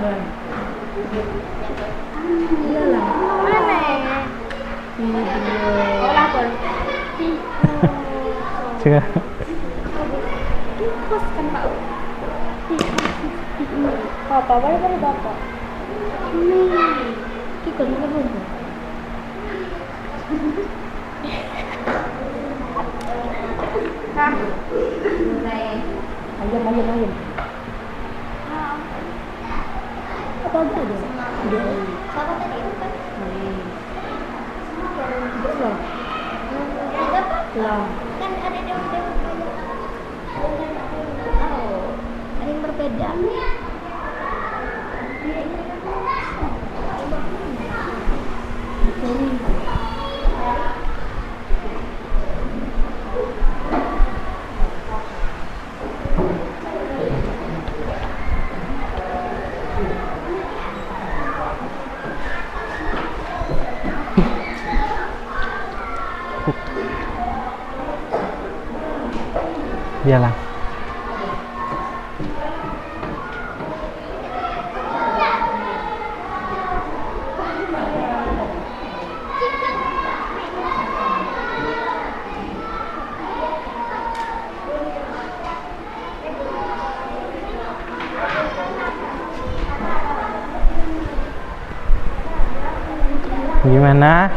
Coba. Bapak, boleh bapak. Ikut dulu. Ayam. Apa aja? Siapa tadi itu kan? Kan ada daun-daun banyak. Oh, ada yang berbeda. Iyalah. Gimana?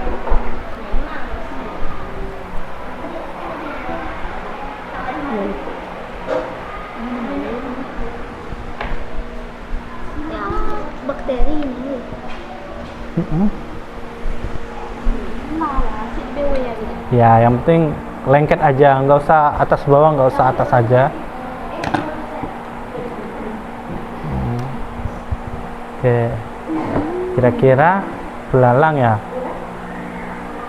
Bakteri ini. Ya, yang penting lengket aja, nggak usah atas bawah, nggak usah atas aja. Oke, kira-kira belalang ya.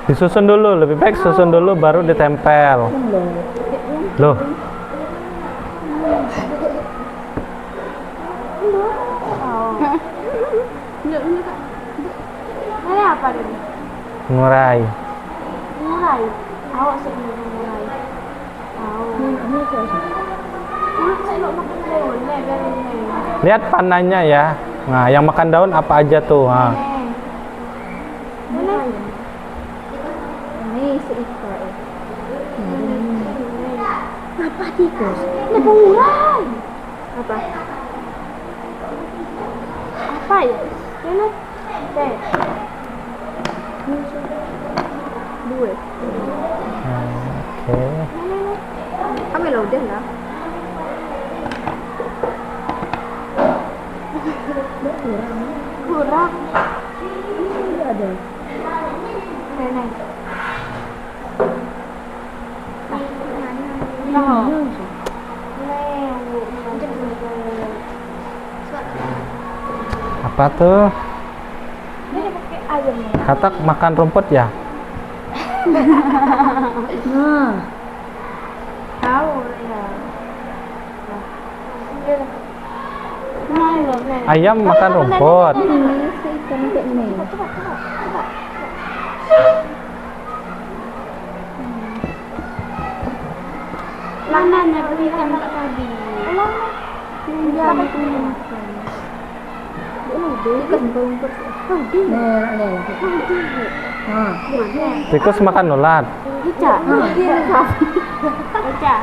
Disusun dulu, lebih baik susun dulu baru ditempel. Loh. Ini apa ini? Ngurai. Mulai. Awak sebelum mulai. Lihat panahnya ya. Nah, yang makan daun apa aja tuh? Nah. Ini seekor. Apa tikus? Ini pengurai. Apa? Apa ya? Ini teh. Dua. Oke. Ambil udah lah. Kurang. Ini ada. Nenek. Apa tuh? Ini pakai ayam. Katak makan rumput ya? Nah, Tahu ya. Ayam makan rumput. ini ikan kayak ini. Lananya berikan tadi. Jangan itu makan. Ikan rumput. Nih. Nah, Tikus makan ulat. Eca. Eca.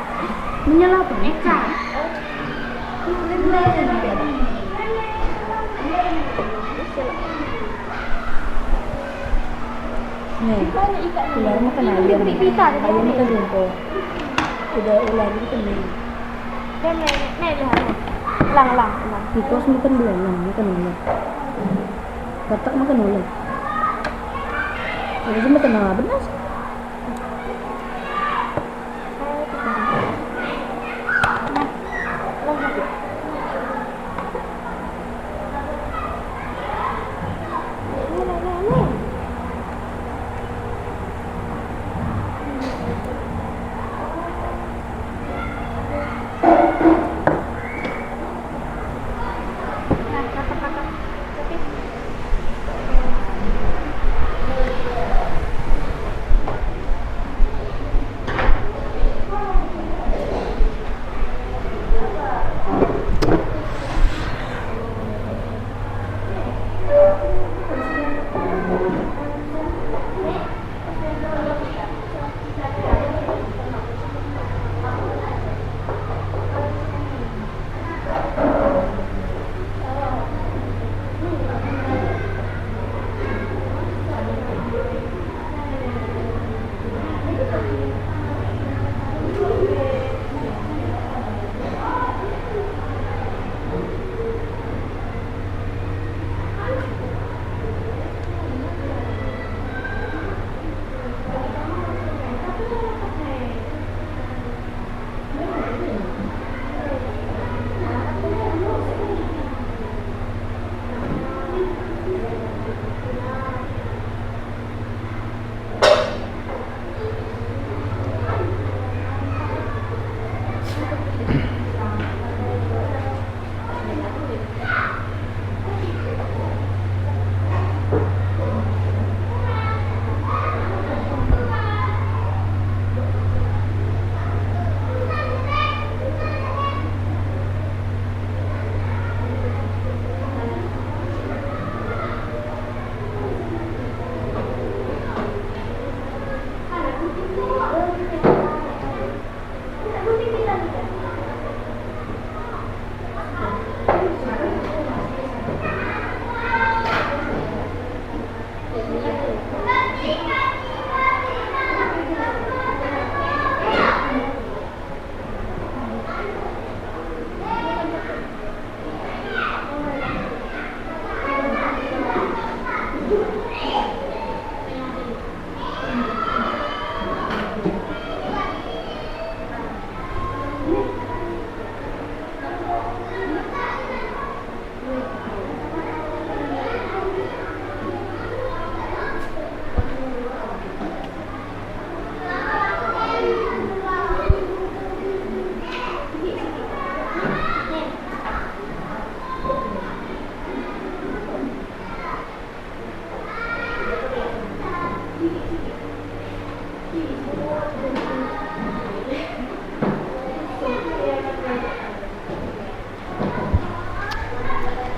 menyelap. Eca. Nih, ular makan ayam. Ayam makan rumput. Udah ular itu kan nih. Dan lihat. Lang. Tikus makan belalang, makan ular. Katak makan ular. Ini makan apa benar?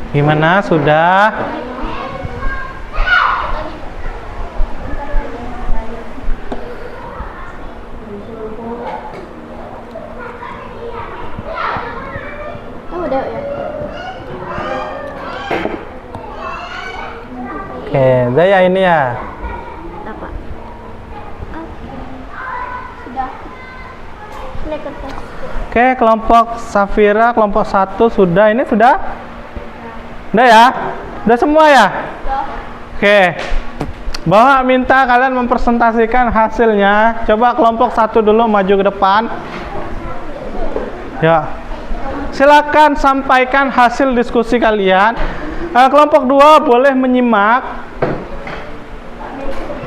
Gimana? Sudah? Udah ya. Oke, udah ya ini ya. Apa? Sudah. Ini kertas. Oke, kelompok Safira, kelompok 1 sudah. Ini sudah? Udah ya? Udah semua ya? Oke. Bapak minta kalian mempresentasikan hasilnya. Coba kelompok 1 dulu maju ke depan. Ya. Silakan sampaikan hasil diskusi kalian. Kelompok 2 boleh menyimak.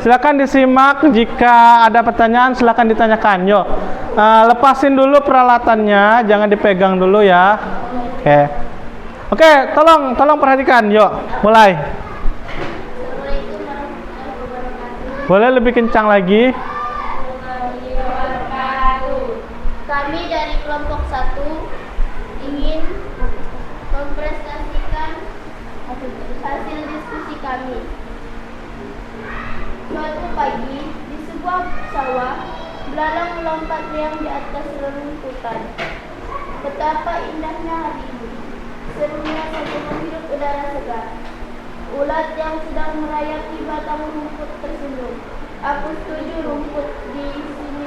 Silakan disimak, jika ada pertanyaan silakan ditanyakan. Yuk, lepasin dulu peralatannya, jangan dipegang dulu ya. Oke, tolong perhatikan. Yuk, mulai. Boleh lebih kencang lagi. Kami dari kelompok 1 ingin mempresentasikan hasil diskusi kami. Suatu pagi, di sebuah sawah, belalang melompat riang di atas rerumputan. Betapa indahnya hari ini. Serunya sambil menghirup udara segar. Ulat yang sedang merayap di batang rumput tersenyum. Aku setuju rumput di sini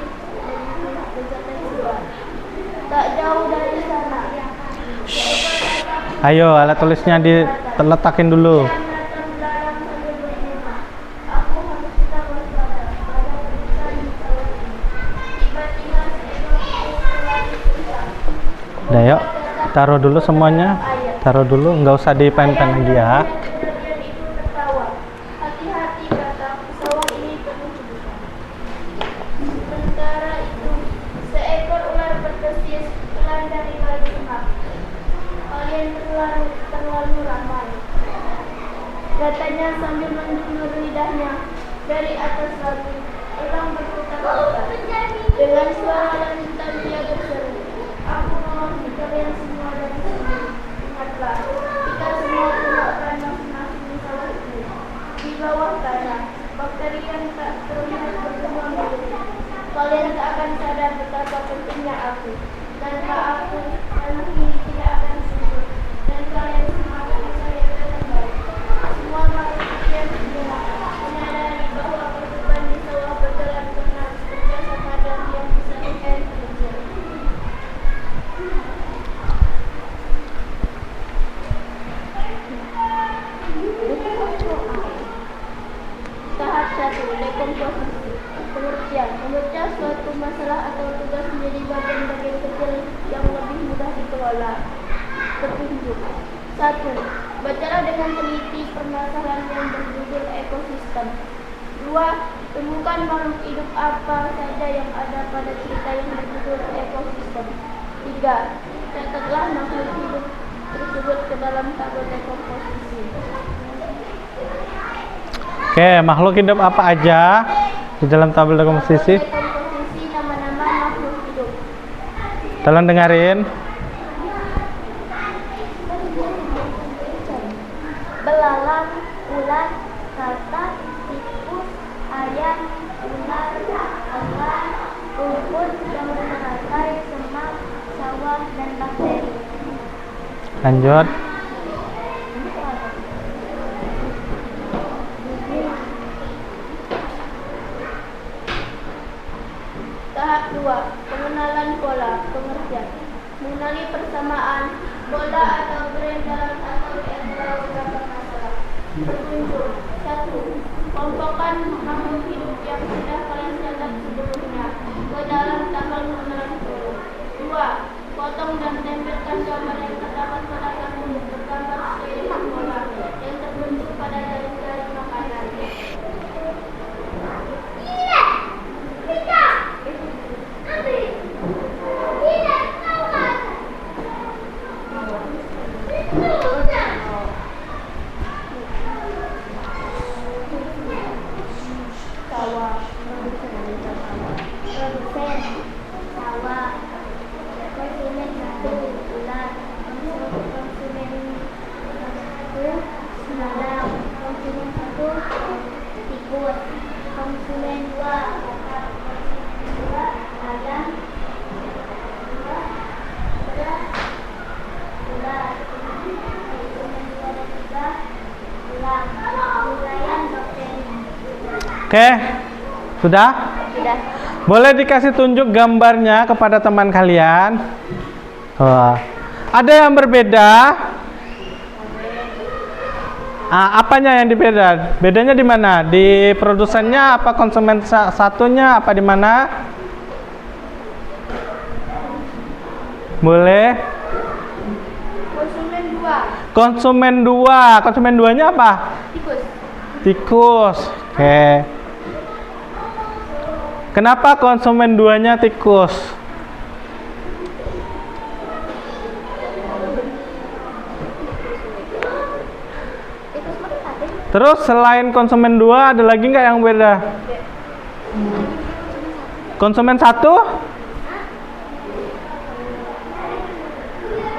berjalan segar. Tak jauh dari sana. Ayo, alat tulisnya diletakin dulu. Udah, yuk, taruh dulu semuanya. Taruh dulu, nggak usah dipen-pen lagi ya. Hati-hati, kata, sawah ini penuh kebutuhan. Sementara itu, seekor ular berdesis pelan dari balik semak. Kalian terlalu ramai, katanya sambil menjulur lidahnya dari atas labu. Elang berputar-putar. Dengan suara lanjutan dia berseru, aku memanggil kalian semua dari sini. Ingatlah, kita semua punya peran masing-masing di sawah ini. Di bawah tanah, bakteri yang tak terlihat berkembang biak. Kalian tak akan sadar betapa pentingnya aku. Tanpa aku, tanah ini tidak akan subur. Dan kalian semua akan saya dengan baik. Semua makhluk yang sejenak menyadari bahwa kehidupan di sawah berjalan benar bekerja sama dan yang bisa kerja. Tahap 1, dekomposisi. Pengertian, memecah suatu masalah atau tugas menjadi bagian-bagian kecil yang lebih mudah dikelola. Petunjuk. 1. Bacalah dengan teliti permasalahan yang berjudul ekosistem. 2. Temukan makhluk hidup apa saja yang ada pada cerita yang berjudul ekosistem. 3. Catatlah makhluk hidup tersebut ke dalam tabel dekomposisi. Oke, makhluk hidup apa aja di dalam tabel dekomposisi? Dekomposisi nama-nama makhluk hidup. Tolong dengerin. Belalang, ulat, katak, tikus, ayam, ular, elang, rumput yang teratai, semak, sawah, dan bakteri. Lanjut. Tahap 2, pengenalan pola, pengertian. Mengenali persamaan pola atau brand dalam atau beberapa masalah. Petunjuk. 1. Kelompokkan makhluk hidup yang sudah kalian catat sebelumnya ke dalam tabel pengenalan pola. 2. Potong dan tempelkan gambar yang terdapat pada kartu bergambar sesuai dengan pola yang terbentuk pada garis-garis makanan. Sawah, produsen, sawah, konsumen 1, ular, konsumen 1, belalang, konsumen 1, tikus, konsumen 2, ayam, beras, ular, konsumen 2 dan 3, ulang, uraian bakteri. Oke, sudah? Sudah. Boleh dikasih tunjuk gambarnya kepada teman kalian? Wah, ada yang berbeda? Apanya yang berbeda? Bedanya di mana? Di produsennya apa konsumen satunya apa di mana? Boleh? Konsumen 2. Konsumen 2. Konsumen 2-nya apa? Tikus. Tikus. Oke. Kenapa konsumen 2-nya tikus? Tikus merpati. Terus selain konsumen 2 ada lagi nggak yang beda? Konsumen 1?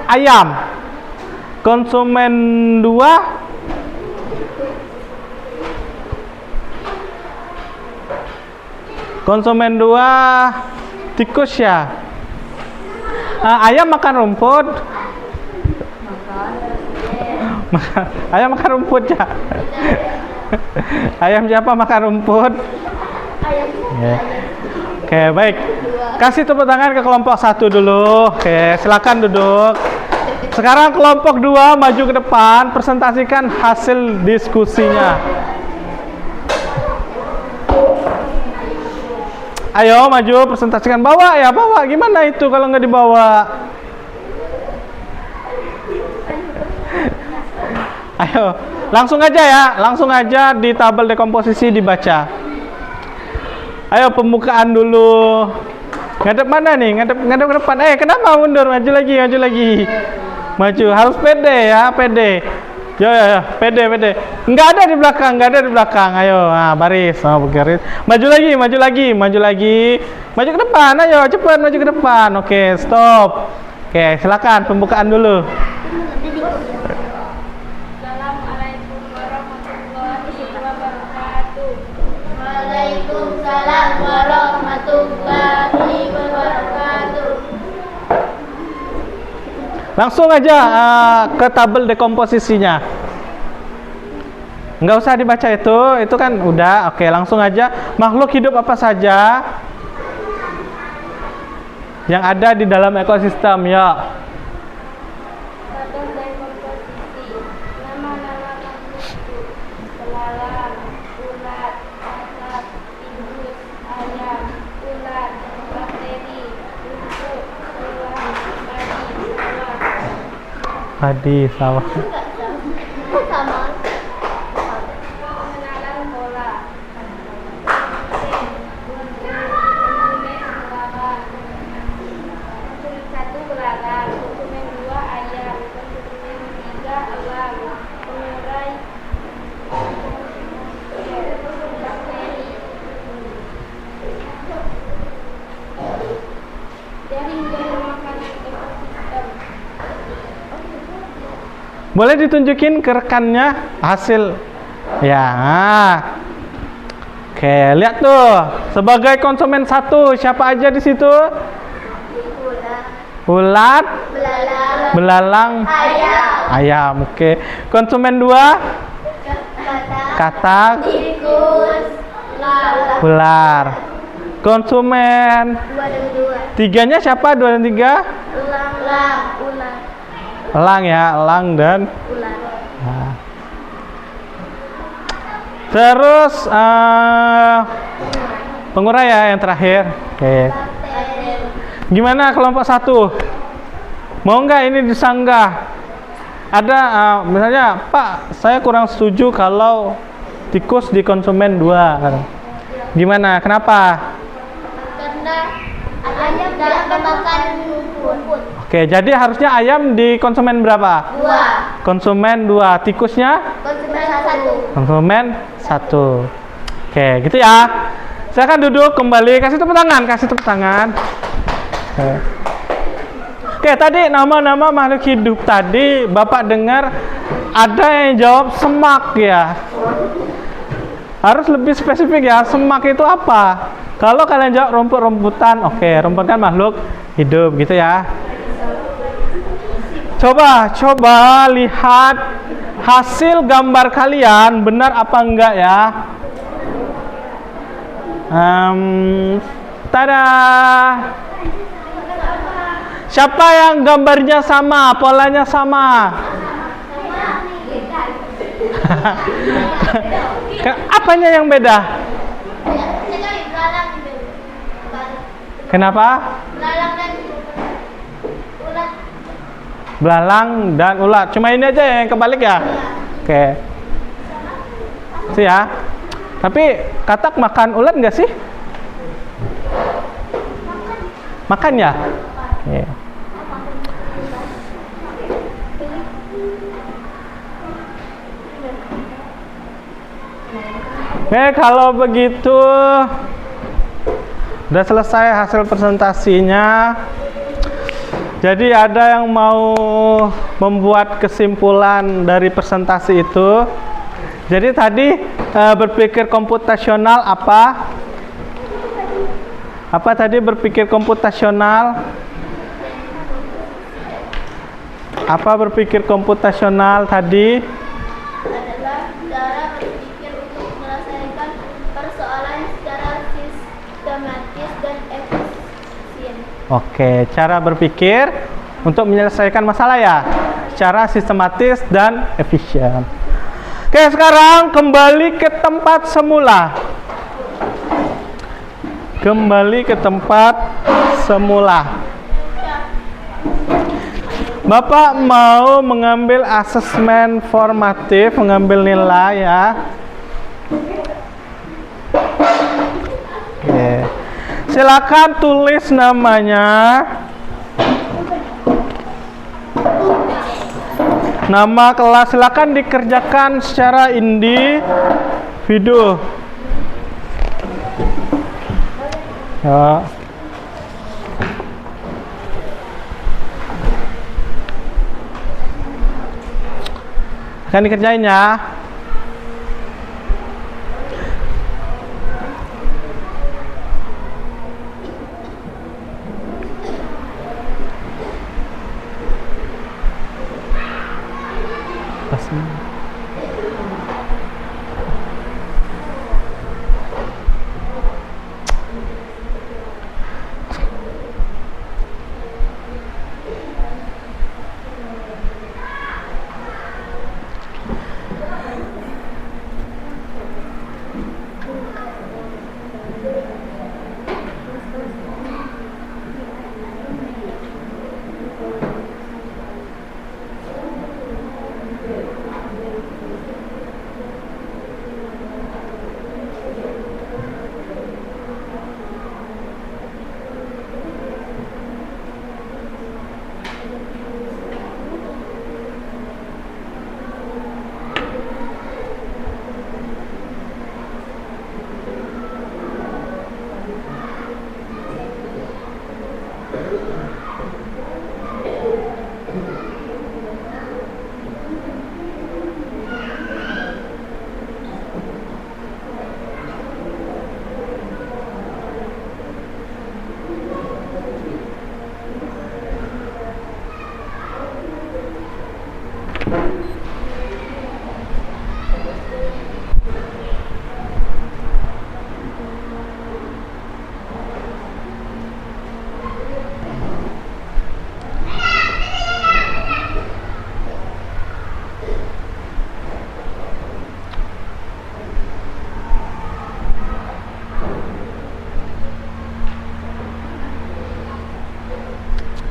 Ayam. Konsumen 2? Konsumen 2 tikus ya. Ayam makan rumput. Ayam makan rumput ya. Ayam siapa makan rumput? Ayam. Ya. Oke, baik. Kasih tepuk tangan ke kelompok 1 dulu. Oke, silakan duduk. Sekarang kelompok 2 maju ke depan, presentasikan hasil diskusinya. Ayo maju, presentasikan. Bawa ya, bawa. Gimana itu kalau nggak dibawa? Ayo, langsung aja ya. Langsung aja di tabel dekomposisi dibaca. Ayo pembukaan dulu. Ngadep mana nih? Ngadep ke depan. Kenapa mundur? Maju lagi, maju lagi. Maju, harus pede ya, pede. Yo, pede. Nggak ada di belakang, nggak ada di belakang. Ayo, baris, bergaris. Maju lagi. Maju ke depan, ayo, cepat maju ke depan. Oke, stop. Oke, silakan pembukaan dulu. Assalamualaikum warahmatullahi wabarakatuh. Waalaikumsalam warahmatullahi wabarakatuh. Langsung aja ke tabel dekomposisinya. Nggak usah dibaca itu kan udah. Oke, langsung aja. Makhluk hidup apa saja yang ada di dalam ekosistem ya? Tabel dekomposisi. Nama-nama makhluk hidup: belalang, ulat, katak, tikus, ayam, ulat, bakteri, rumput, hewan, Padi, sawah. sama. Pengenalan pola. Konsumen 1 belalang, konsumen 2 ayam, konsumen 3 elang, pengurai bakteri. Jaring-jaring makanan ekosistem. Boleh ditunjukin ke rekannya hasil ya. Oke, lihat tuh. Sebagai konsumen 1, siapa aja di situ? Ulat, belalang, ayam. Oke. Konsumen 2? Katak, Tikus, ular. Konsumen 3-nya siapa? 2 dan 3? ular, Elang ya, elang dan ular. nah. Terus pengurai ya yang terakhir. Oke. Gimana kelompok 1? Mau nggak ini disanggah? Ada misalnya, Pak, saya kurang setuju kalau tikus di konsumen 2. Gimana? Kenapa? Karena ayam tidak memakan rumput. Oke, jadi harusnya ayam di konsumen berapa? 2. Konsumen 2. Tikusnya? Konsumen 1. Konsumen 1. Oke, gitu ya. Silakan duduk kembali. Kasih tepuk tangan. Oke, tadi nama-nama makhluk hidup tadi Bapak dengar ada yang jawab semak ya. Harus lebih spesifik ya. Semak itu apa? Kalau kalian jawab rumput-rumputan, oke, rumput kan makhluk hidup gitu ya. Coba lihat hasil gambar kalian benar apa enggak ya. Tada. Siapa yang gambarnya sama, polanya sama? Apanya yang beda? Kenapa? Belalang dan ulat. belalang dan ulat. Cuma ini aja yang kebalik ya. Oke. Sih ya. Tapi katak makan ulat nggak sih? Makan ya? Oke. Oke, kalau begitu udah selesai hasil presentasinya. Jadi ada yang mau membuat kesimpulan dari presentasi itu. Jadi tadi berpikir komputasional apa? Apa tadi berpikir komputasional? Apa berpikir komputasional tadi? Adalah cara berpikir untuk menyelesaikan persoalan secara sistematis dan efisien. Oke, cara berpikir untuk menyelesaikan masalah ya, secara sistematis dan efisien. Oke, sekarang kembali ke tempat semula. Kembali ke tempat semula. Bapak mau mengambil asesmen formatif, mengambil nilai ya. Oke. Silakan tulis namanya. Nama kelas silakan dikerjakan secara individu. Ya. Akan dikerjain ya. Pasti.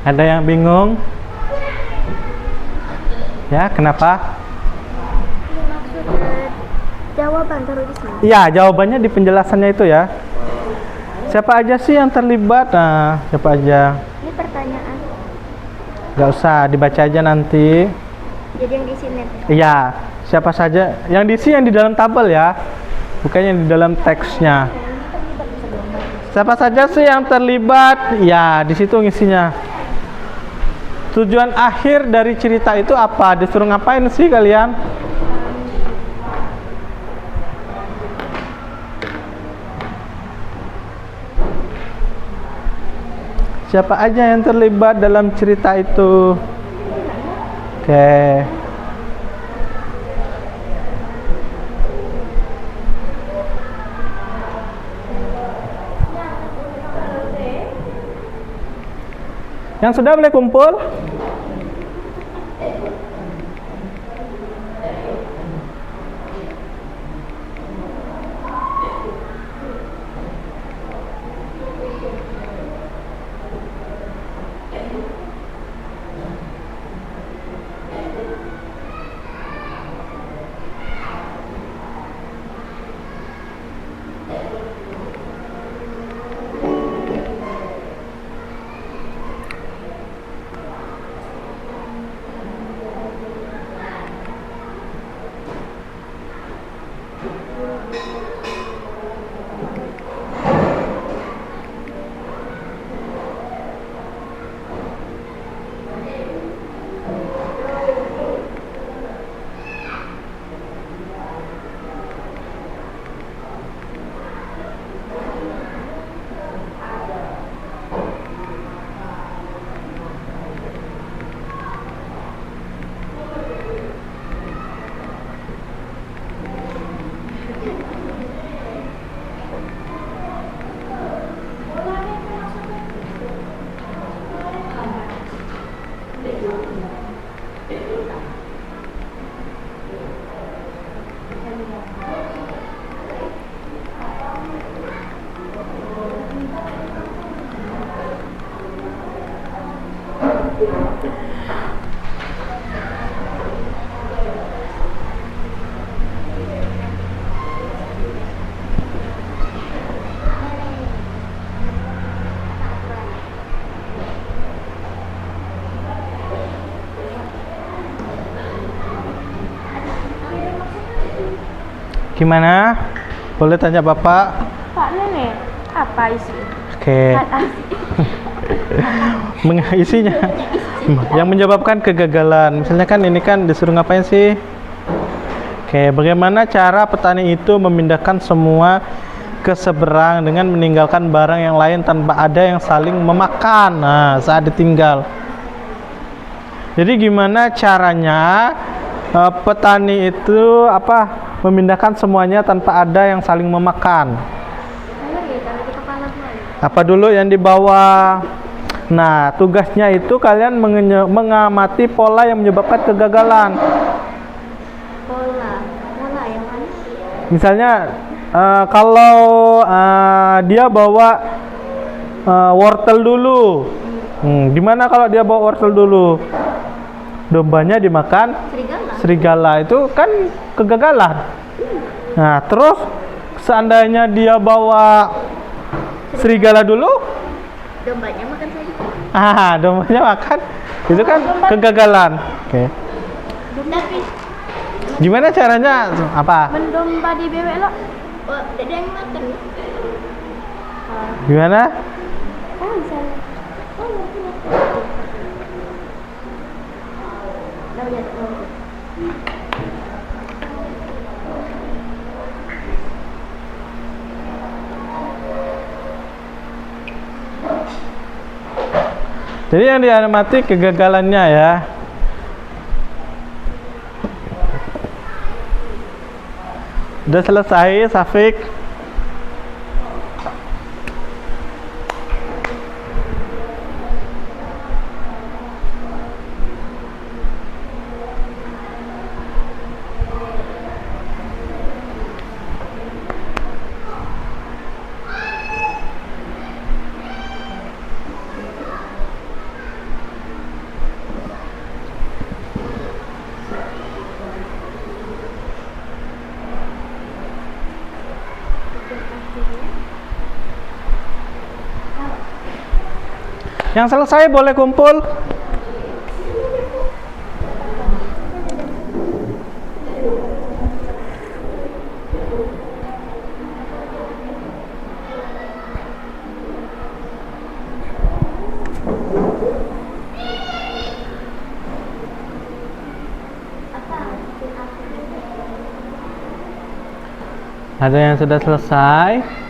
Ada yang bingung? Ya, kenapa? Maksudnya jawaban taruh di sini. Iya, jawabannya di penjelasannya itu ya. Siapa aja sih yang terlibat? Nah, siapa aja? Ini pertanyaan. Gak usah, dibaca aja nanti. Jadi yang di sini. Iya, siapa saja? Yang diisi yang di dalam tabel ya, bukan yang di dalam teksnya. Siapa saja sih yang terlibat? Ya, di situ ngisinya. Tujuan akhir dari cerita itu apa? Disuruh ngapain sih kalian? Siapa aja yang terlibat dalam cerita itu? Oke. Yang sudah boleh kumpul? Gimana? Boleh tanya Bapak? Pak Nenek, apa isi? Oke. Isinya yang menyebabkan kegagalan. Misalnya kan ini kan disuruh ngapain sih? Oke, bagaimana cara petani itu memindahkan semua ke seberang dengan meninggalkan barang yang lain tanpa ada yang saling memakan. Nah, saat ditinggal. Jadi gimana caranya petani itu memindahkan semuanya tanpa ada yang saling memakan? Apa dulu yang dibawa? Nah, tugasnya itu kalian mengamati pola yang menyebabkan kegagalan. Pola yang mana? Misalnya kalau dia bawa wortel dulu, gimana kalau dia bawa wortel dulu? Dombanya dimakan serigala, itu kan kegagalan. Nah, terus seandainya dia bawa serigala dulu, Dombanya makan saja. dombanya makan, itu kan kegagalan. Oke. Tapi Gimana caranya? Apa? Mendomba di bebek lo. oh, ada yang makan. Gimana? Oh, misalnya. Oh, ngerti. Lihat. Jadi yang diamati kegagalannya ya. Udah selesai, Safik? Yang selesai boleh kumpul. Ada yang sudah selesai?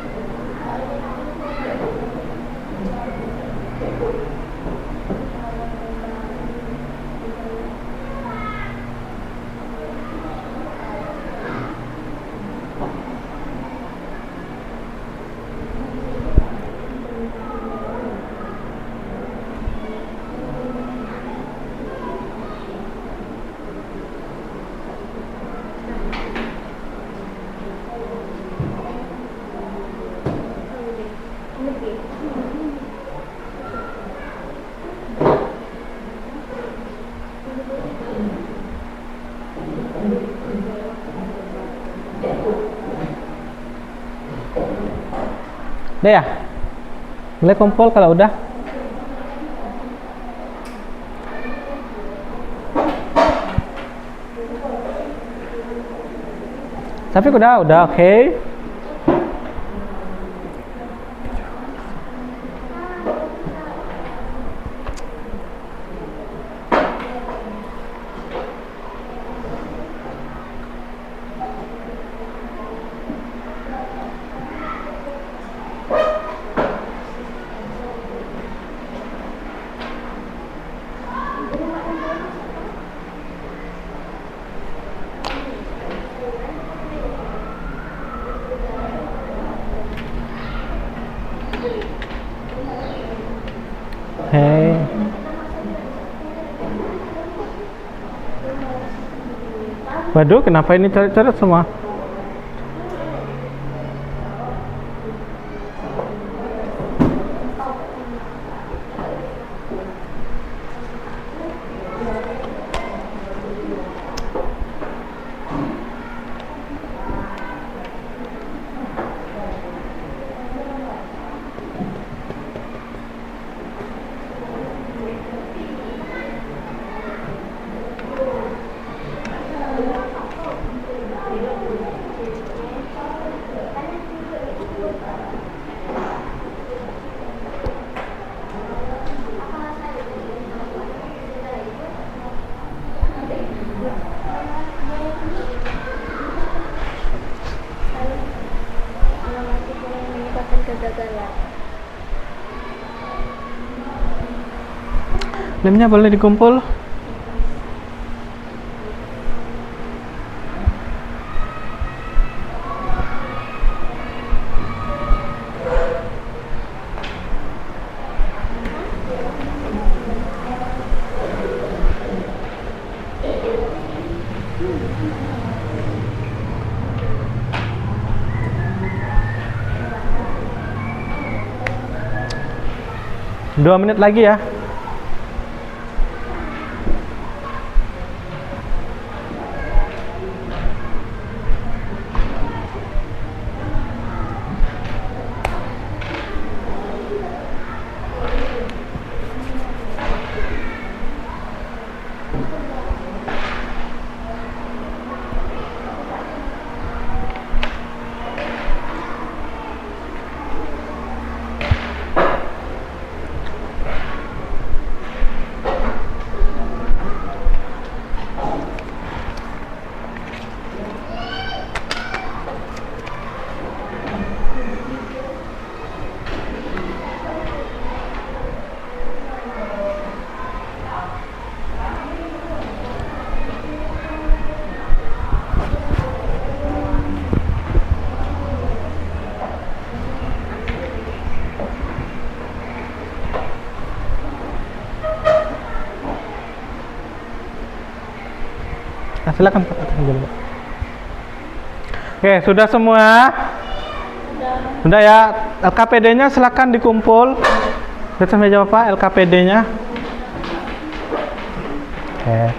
Udah ya? Boleh kumpul kalau udah. Tapi udah oke. Hey. Waduh, kenapa ini coret-coret semua? Lemnya boleh dikumpul. Dua menit lagi ya. Nah, silakan Pak. Oke, sudah semua? Sudah ya. LKPD-nya silakan dikumpul. Di atas meja Bapak LKPD-nya. Oke.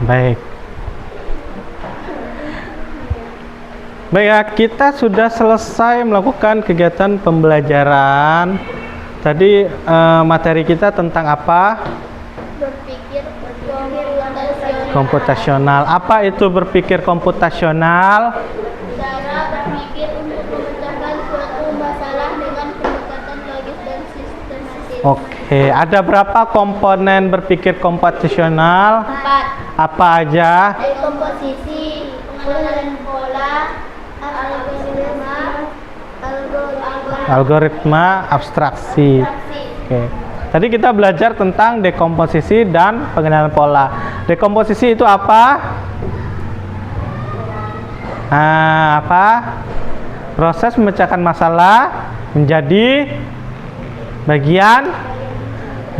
Baik. Baik ya, kita sudah selesai melakukan kegiatan pembelajaran. Tadi materi kita tentang apa? Berpikir Komputasional. Apa itu berpikir komputasional? cara berpikir untuk memecahkan suatu masalah dengan pendekatan logis dan sistematis. Oke, ada berapa komponen berpikir komputasional? 4. Apa aja? Dekomposisi, pengenalan pola, Algoritma abstraksi. Oke. Tadi kita belajar tentang dekomposisi dan pengenalan pola. Dekomposisi itu apa? Nah, apa? Proses memecahkan masalah menjadi bagian,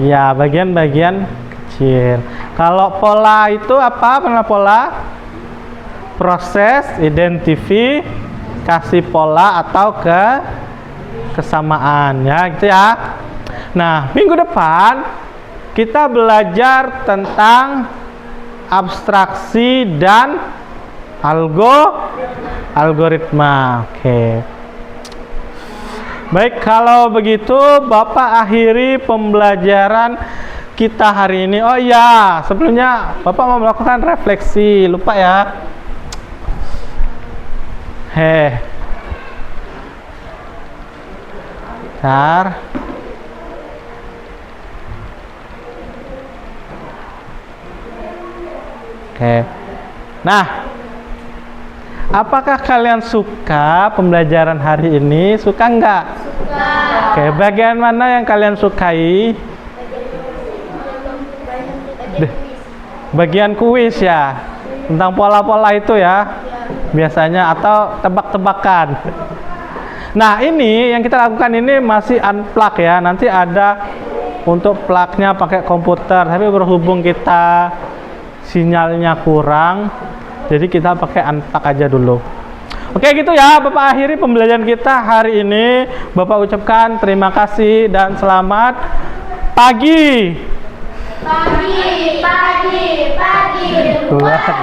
ya, bagian-bagian kecil. Kalau pola itu apa? Pengenalan pola? Proses identifikasi pola atau kesamaan, ya, gitu ya. Nah, minggu depan kita belajar tentang abstraksi dan algoritma. Oke. Baik, kalau begitu Bapak akhiri pembelajaran kita hari ini. Oh ya, sebelumnya Bapak mau melakukan refleksi, lupa ya. Bentar. Oke. Nah, apakah kalian suka pembelajaran hari ini? Suka nggak? Suka. Oke, bagian mana yang kalian sukai? Bagian kuis ya, tentang pola-pola itu ya, biasanya, atau tebak-tebakan. Nah, ini yang kita lakukan ini masih unplug ya. Nanti ada untuk plugnya pakai komputer, tapi berhubung kita sinyalnya kurang, jadi kita pakai unplug aja dulu. Oke, gitu ya. Bapak akhiri pembelajaran kita hari ini. Bapak ucapkan terima kasih dan selamat pagi. Pagi. Luar biasa.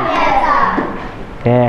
Oke.